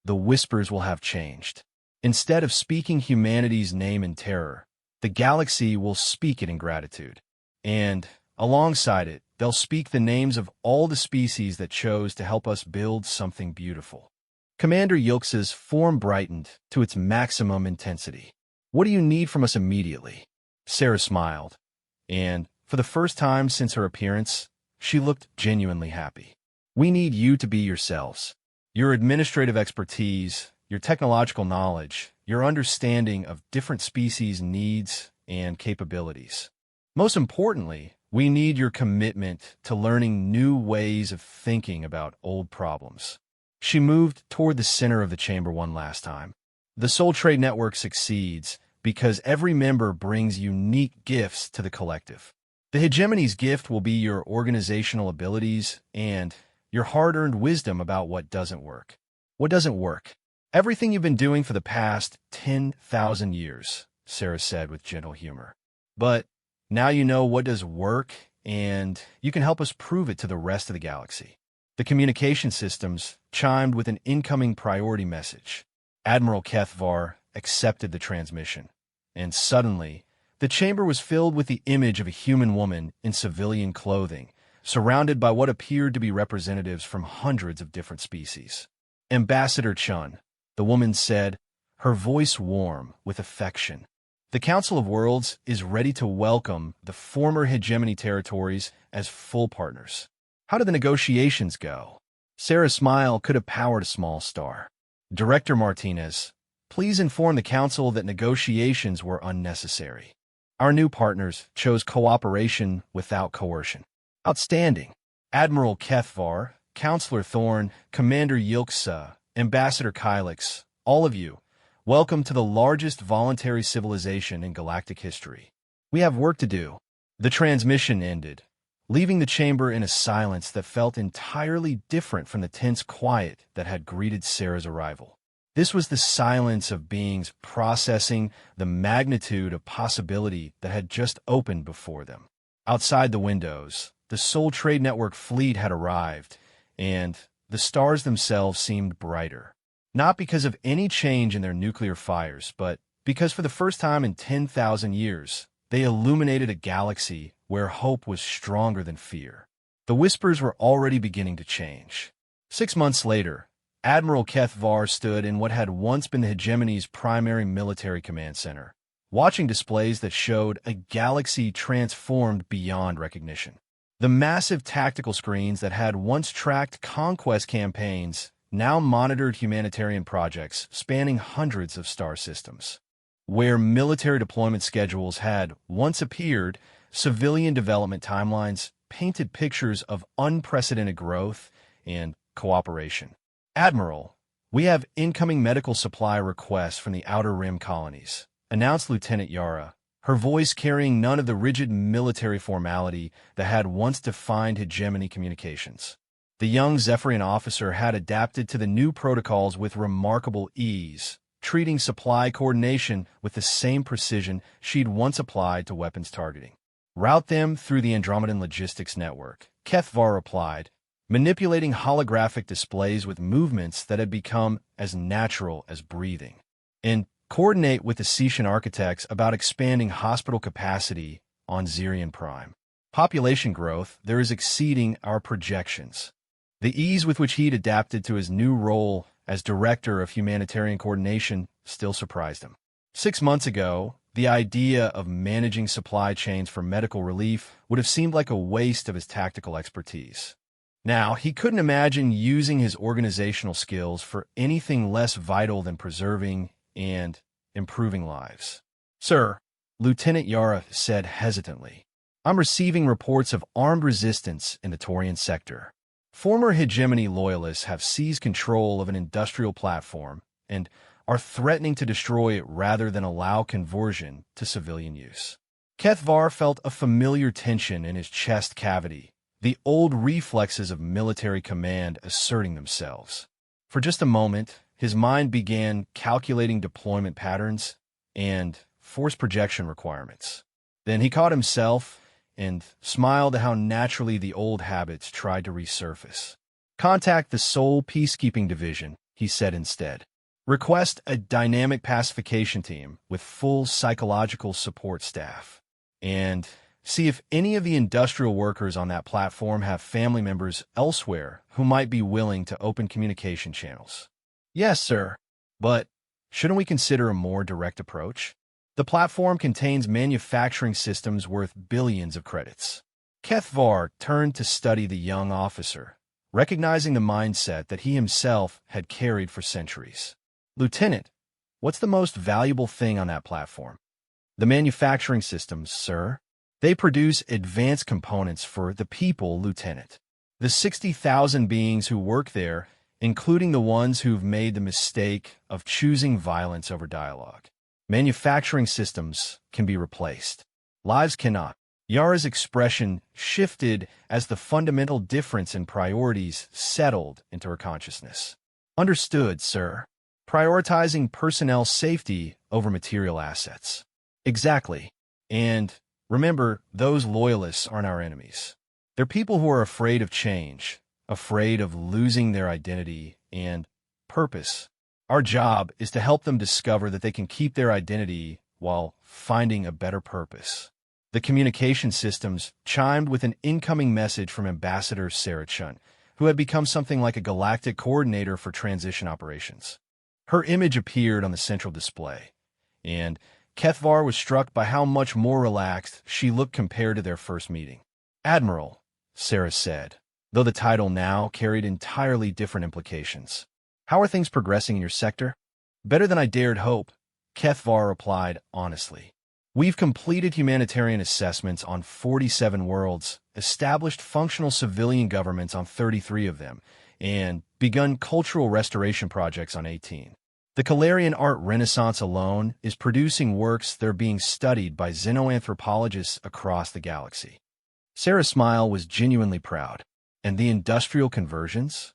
the whispers will have changed. Instead of speaking humanity's name in terror, the galaxy will speak it in gratitude. And, alongside it, they'll speak the names of all the species that chose to help us build something beautiful. Commander Yilksa's form brightened to its maximum intensity. "What do you need from us immediately?" Sarah smiled, and, for the first time since her appearance, she looked genuinely happy. "We need you to be yourselves. Your administrative expertise, your technological knowledge, your understanding of different species' needs and capabilities. Most importantly, we need your commitment to learning new ways of thinking about old problems." She moved toward the center of the chamber one last time. The Soul Trade Network succeeds because every member brings unique gifts to the collective. The Hegemony's gift will be your organizational abilities and your hard-earned wisdom about what doesn't work. What doesn't work? Everything you've been doing for the past 10,000 years, Sarah said with gentle humor. But now you know what does work, and you can help us prove it to the rest of the galaxy. The communication systems chimed with an incoming priority message. Admiral Kethvar accepted the transmission, and suddenly, the chamber was filled with the image of a human woman in civilian clothing, surrounded by what appeared to be representatives from hundreds of different species. "Ambassador Chun," the woman said, her voice warm with affection. "The Council of Worlds is ready to welcome the former Hegemony territories as full partners. How did the negotiations go?" Sarah's smile could have powered a small star. "Director Martinez, please inform the Council that negotiations were unnecessary. Our new partners chose cooperation without coercion." "Outstanding." Admiral Kethvar, Counselor Thorne, Commander Yilksa, Ambassador Kylix, all of you, welcome to the largest voluntary civilization in galactic history. We have work to do. The transmission ended, leaving the chamber in a silence that felt entirely different from the tense quiet that had greeted Sarah's arrival. This was the silence of beings processing the magnitude of possibility that had just opened before them. Outside the windows, the Soul Trade Network fleet had arrived, and the stars themselves seemed brighter. Not because of any change in their nuclear fires, but because for the first time in 10,000 years, they illuminated a galaxy where hope was stronger than fear. The whispers were already beginning to change. 6 months later, Admiral Kethvar stood in what had once been the Hegemony's primary military command center, watching displays that showed a galaxy transformed beyond recognition. The massive tactical screens that had once tracked conquest campaigns now monitored humanitarian projects spanning hundreds of star systems. Where military deployment schedules had once appeared, civilian development timelines painted pictures of unprecedented growth and cooperation. "Admiral, we have incoming medical supply requests from the Outer Rim colonies," announced Lieutenant Yara, her voice carrying none of the rigid military formality that had once defined Hegemony communications. The young Zephyrian officer had adapted to the new protocols with remarkable ease, treating supply coordination with the same precision she'd once applied to weapons targeting. "Route them through the Andromedan Logistics Network," Kethvar replied, manipulating holographic displays with movements that had become as natural as breathing. "And coordinate with the Setian architects about expanding hospital capacity on Zirian Prime. Population growth there is exceeding our projections." The ease with which he'd adapted to his new role as Director of Humanitarian Coordination still surprised him. 6 months ago, the idea of managing supply chains for medical relief would have seemed like a waste of his tactical expertise. Now, he couldn't imagine using his organizational skills for anything less vital than preserving and improving lives. "Sir," Lieutenant Yara said hesitantly, "I'm receiving reports of armed resistance in the Taurian sector. Former Hegemony loyalists have seized control of an industrial platform and are threatening to destroy it rather than allow conversion to civilian use." Kethvar felt a familiar tension in his chest cavity, the old reflexes of military command asserting themselves. For just a moment, his mind began calculating deployment patterns and force projection requirements. Then he caught himself and smiled at how naturally the old habits tried to resurface. "Contact the Soul Peacekeeping Division," he said instead. Request a dynamic pacification team with full psychological support staff. And see if any of the industrial workers on that platform have family members elsewhere who might be willing to open communication channels. Yes, sir. But shouldn't we consider a more direct approach? The platform contains manufacturing systems worth billions of credits. Kethvar turned to study the young officer, recognizing the mindset that he himself had carried for centuries. Lieutenant, what's the most valuable thing on that platform? The manufacturing systems, sir. They produce advanced components for the people, Lieutenant. The 60,000 beings who work there, including the ones who've made the mistake of choosing violence over dialogue. Manufacturing systems can be replaced. Lives cannot. Yara's expression shifted as the fundamental difference in priorities settled into her consciousness. Understood, sir. Prioritizing personnel safety over material assets. Exactly. And remember, those loyalists aren't our enemies. They're people who are afraid of change, afraid of losing their identity and purpose. Our job is to help them discover that they can keep their identity while finding a better purpose. The communication systems chimed with an incoming message from Ambassador Sarah Chun, who had become something like a galactic coordinator for transition operations. Her image appeared on the central display, and Kethvar was struck by how much more relaxed she looked compared to their first meeting. Admiral, Sarah said, though the title now carried entirely different implications. How are things progressing in your sector? Better than I dared hope, Kethvar replied honestly. We've completed humanitarian assessments on 47 worlds, established functional civilian governments on 33 of them, and begun cultural restoration projects on 18. The Calarian art renaissance alone is producing works that are being studied by xenoanthropologists across the galaxy. Sarah's smile was genuinely proud. And the industrial conversions?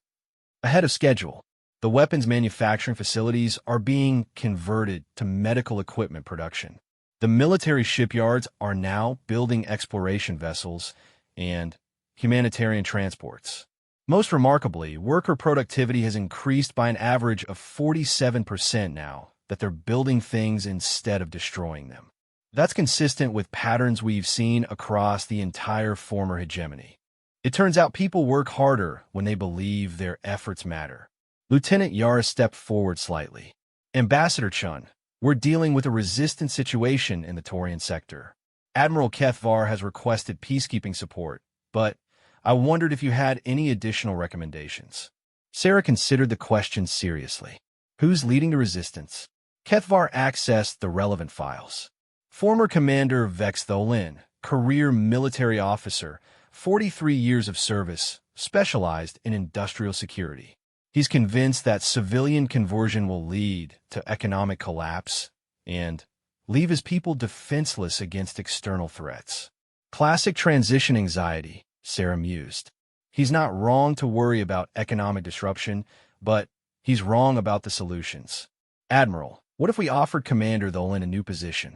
Ahead of schedule. The weapons manufacturing facilities are being converted to medical equipment production. The military shipyards are now building exploration vessels and humanitarian transports. Most remarkably, worker productivity has increased by an average of 47% now that they're building things instead of destroying them. That's consistent with patterns we've seen across the entire former hegemony. It turns out people work harder when they believe their efforts matter. Lieutenant Yara stepped forward slightly. Ambassador Chun, we're dealing with a resistant situation in the Taurian sector. Admiral Kethvar has requested peacekeeping support, but I wondered if you had any additional recommendations. Sarah considered the question seriously. Who's leading the resistance? Kethvar accessed the relevant files. Former Commander Vex Tholin, career military officer, 43 years of service, specialized in industrial security. He's convinced that civilian conversion will lead to economic collapse and leave his people defenseless against external threats. Classic transition anxiety, Sarah mused. He's not wrong to worry about economic disruption, but he's wrong about the solutions. Admiral, what if we offered Commander Tholin a new position?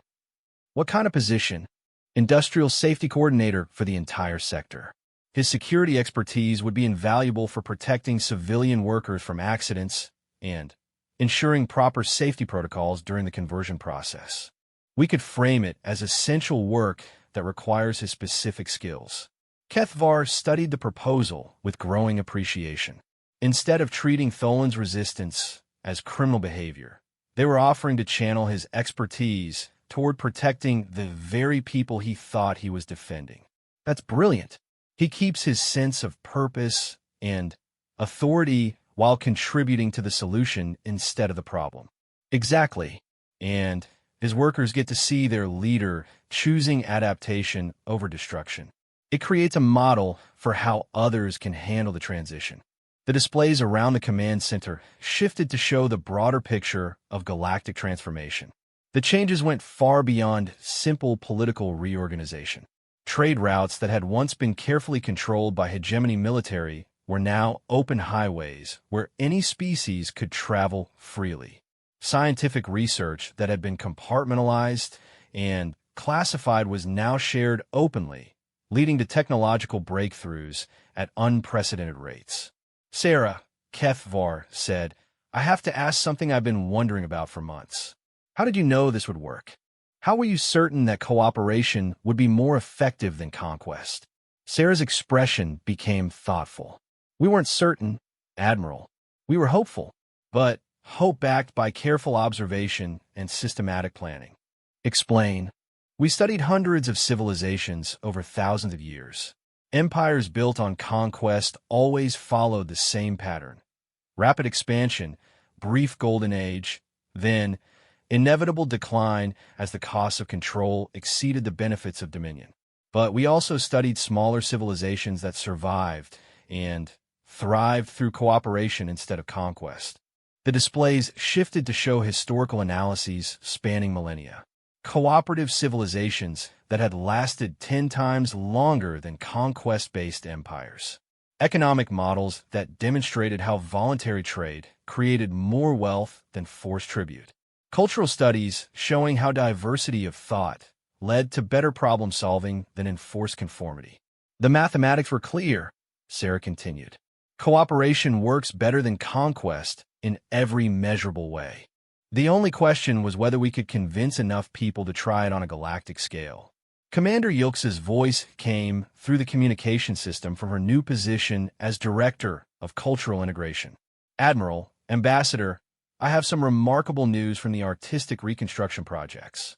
What kind of position? Industrial Safety Coordinator for the entire sector. His security expertise would be invaluable for protecting civilian workers from accidents and ensuring proper safety protocols during the conversion process. We could frame it as essential work that requires his specific skills. Kethvar studied the proposal with growing appreciation. Instead of treating Tholin's resistance as criminal behavior, they were offering to channel his expertise toward protecting the very people he thought he was defending. That's brilliant. He keeps his sense of purpose and authority while contributing to the solution instead of the problem. Exactly. And his workers get to see their leader choosing adaptation over destruction. It creates a model for how others can handle the transition. The displays around the command center shifted to show the broader picture of galactic transformation. The changes went far beyond simple political reorganization. Trade routes that had once been carefully controlled by hegemony military were now open highways where any species could travel freely. Scientific research that had been compartmentalized and classified was now shared openly, leading to technological breakthroughs at unprecedented rates. Sarah, Kethvar said, I have to ask something I've been wondering about for months. How did you know this would work? How were you certain that cooperation would be more effective than conquest? Sarah's expression became thoughtful. We weren't certain, Admiral. We were hopeful, but hope backed by careful observation and systematic planning. Explain. We studied hundreds of civilizations over thousands of years. Empires built on conquest always followed the same pattern. Rapid expansion, brief golden age, then inevitable decline as the costs of control exceeded the benefits of dominion. But we also studied smaller civilizations that survived and thrived through cooperation instead of conquest. The displays shifted to show historical analyses spanning millennia. Cooperative civilizations that had lasted 10 times longer than conquest-based empires. Economic models that demonstrated how voluntary trade created more wealth than forced tribute. Cultural studies showing how diversity of thought led to better problem-solving than enforced conformity. The mathematics were clear, Sarah continued. Cooperation works better than conquest in every measurable way. The only question was whether we could convince enough people to try it on a galactic scale. Commander Yilks's voice came through the communication system from her new position as Director of Cultural Integration. Admiral, Ambassador, I have some remarkable news from the artistic reconstruction projects.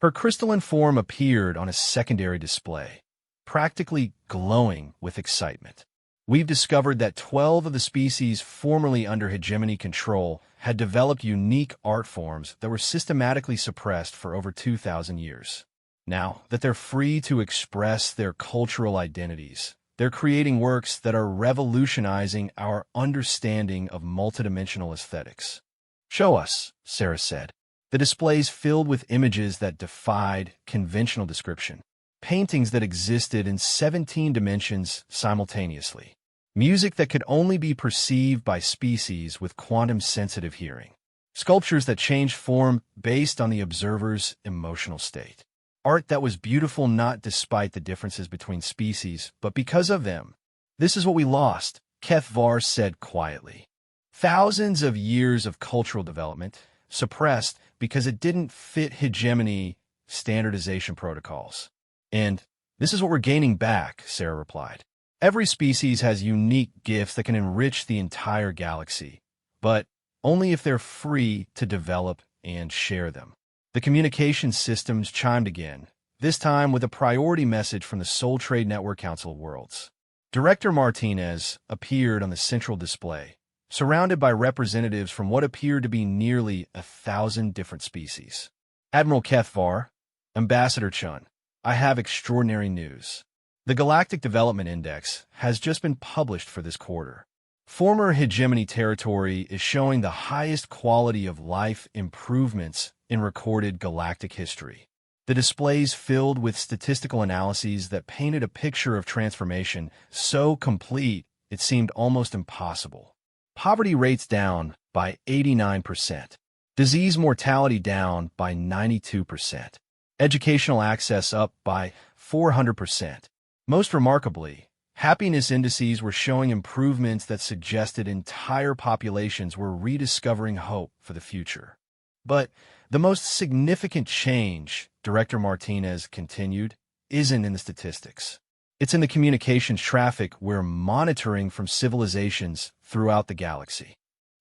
Her crystalline form appeared on a secondary display, practically glowing with excitement. We've discovered that 12 of the species formerly under hegemony control had developed unique art forms that were systematically suppressed for over 2,000 years. Now that they're free to express their cultural identities, they're creating works that are revolutionizing our understanding of multidimensional aesthetics. Show us, Sarah said. The displays filled with images that defied conventional description, paintings that existed in 17 dimensions simultaneously. Music that could only be perceived by species with quantum-sensitive hearing. Sculptures that changed form based on the observer's emotional state. Art that was beautiful not despite the differences between species, but because of them. This is what we lost, HFY said quietly. Thousands of years of cultural development, suppressed because it didn't fit hegemony standardization protocols. And this is what we're gaining back, Sarah replied. Every species has unique gifts that can enrich the entire galaxy, but only if they're free to develop and share them. The communication systems chimed again, this time with a priority message from the Soul Trade Network Council of Worlds. Director Martinez appeared on the central display, surrounded by representatives from what appeared to be nearly 1,000 different species. Admiral HFY, Ambassador Chun, I have extraordinary news. The Galactic Development Index has just been published for this quarter. Former hegemony territory is showing the highest quality of life improvements in recorded galactic history. The displays filled with statistical analyses that painted a picture of transformation so complete it seemed almost impossible. Poverty rates down by 89%. Disease mortality down by 92%. Educational access up by 400%. Most remarkably, happiness indices were showing improvements that suggested entire populations were rediscovering hope for the future. But the most significant change, Director Martinez continued, isn't in the statistics. It's in the communications traffic we're monitoring from civilizations throughout the galaxy.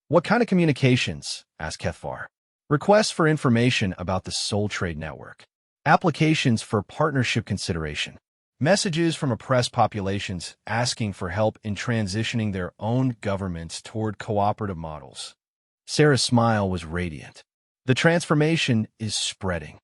What kind of communications? Asked HFY. Requests for information about the Soul Trade Network. Applications for partnership consideration. Messages from oppressed populations asking for help in transitioning their own governments toward cooperative models. Sarah's smile was radiant. The transformation is spreading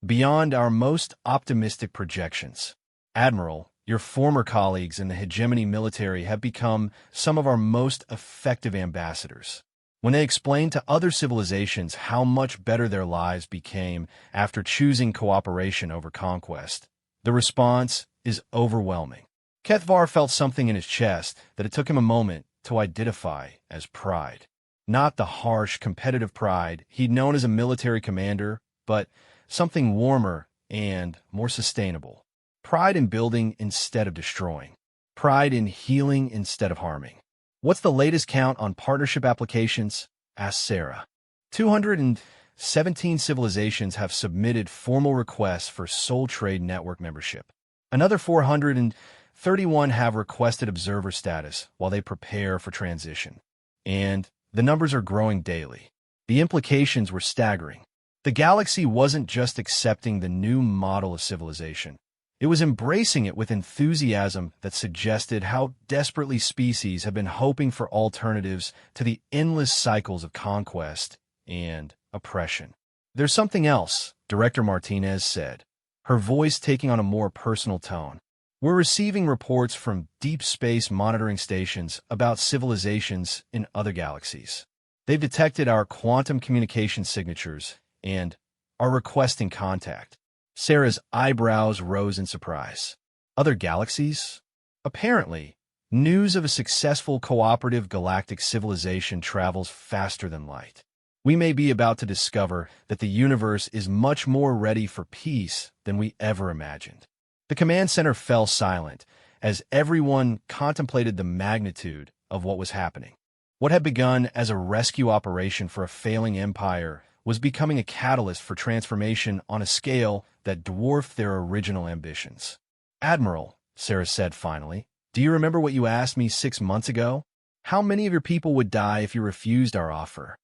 beyond our most optimistic projections. Admiral, your former colleagues in the hegemony military have become some of our most effective ambassadors. When they explained to other civilizations how much better their lives became after choosing cooperation over conquest, the response is overwhelming. HFY felt something in his chest that it took him a moment to identify as pride. Not the harsh, competitive pride he'd known as a military commander, but something warmer and more sustainable. Pride in building instead of destroying. Pride in healing instead of harming. What's the latest count on partnership applications? asked Sarah. 217 civilizations have submitted formal requests for Soul Trade Network membership. Another 431 have requested observer status while they prepare for transition. And the numbers are growing daily. The implications were staggering. The galaxy wasn't just accepting the new model of civilization. It was embracing it with enthusiasm that suggested how desperately species have been hoping for alternatives to the endless cycles of conquest and oppression. There's something else, Director Martinez said, her voice taking on a more personal tone. We're receiving reports from deep space monitoring stations about civilizations in other galaxies. They've detected our quantum communication signatures and are requesting contact. Sarah's eyebrows rose in surprise. Other galaxies? Apparently, news of a successful cooperative galactic civilization travels faster than light. We may be about to discover that the universe is much more ready for peace than we ever imagined. The command center fell silent as everyone contemplated the magnitude of what was happening. What had begun as a rescue operation for a failing empire was becoming a catalyst for transformation on a scale that dwarfed their original ambitions. Admiral, Sarah said finally, do you remember what you asked me 6 months ago? How many of your people would die if you refused our offer?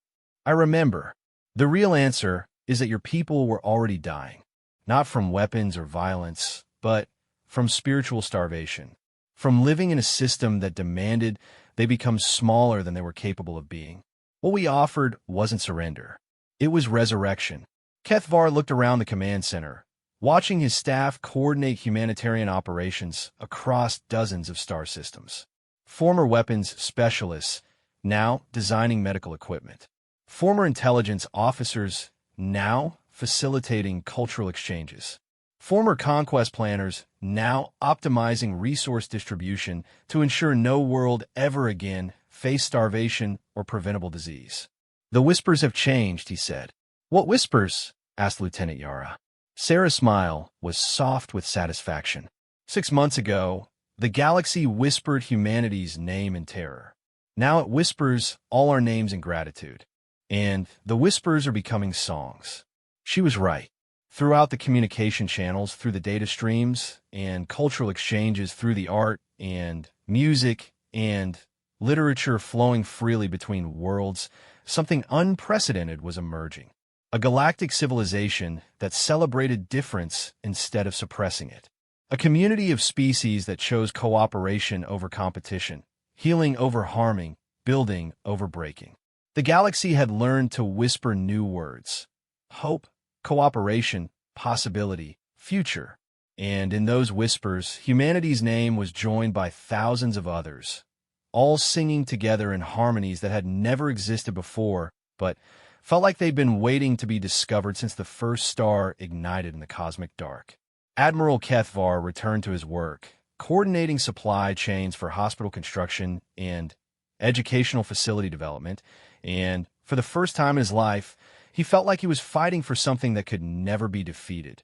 I remember. The real answer is that your people were already dying, not from weapons or violence, but from spiritual starvation, from living in a system that demanded they become smaller than they were capable of being. What we offered wasn't surrender. It was resurrection. Kethvar looked around the command center, watching his staff coordinate humanitarian operations across dozens of star systems. Former weapons specialists, now designing medical equipment. Former intelligence officers, now facilitating cultural exchanges. Former conquest planners, now optimizing resource distribution to ensure no world ever again faced starvation or preventable disease. The whispers have changed, he said. What whispers? Asked Lieutenant Yara. Sarah's smile was soft with satisfaction. 6 months ago, the galaxy whispered humanity's name in terror. Now it whispers all our names in gratitude. And the whispers are becoming songs. She was right. Throughout the communication channels, through the data streams, and cultural exchanges through the art and music and literature flowing freely between worlds, something unprecedented was emerging. A galactic civilization that celebrated difference instead of suppressing it. A community of species that chose cooperation over competition, healing over harming, building over breaking. The galaxy had learned to whisper new words. Hope, cooperation, possibility, future. And in those whispers, humanity's name was joined by thousands of others, all singing together in harmonies that had never existed before, but felt like they'd been waiting to be discovered since the first star ignited in the cosmic dark. Admiral Kethvar returned to his work, coordinating supply chains for hospital construction and educational facility development, and for the first time in his life, he felt like he was fighting for something that could never be defeated.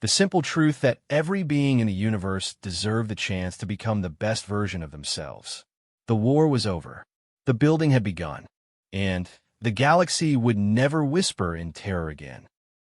The simple truth that every being in the universe deserved the chance to become the best version of themselves. The war was over. The building had begun. And the galaxy would never whisper in terror again.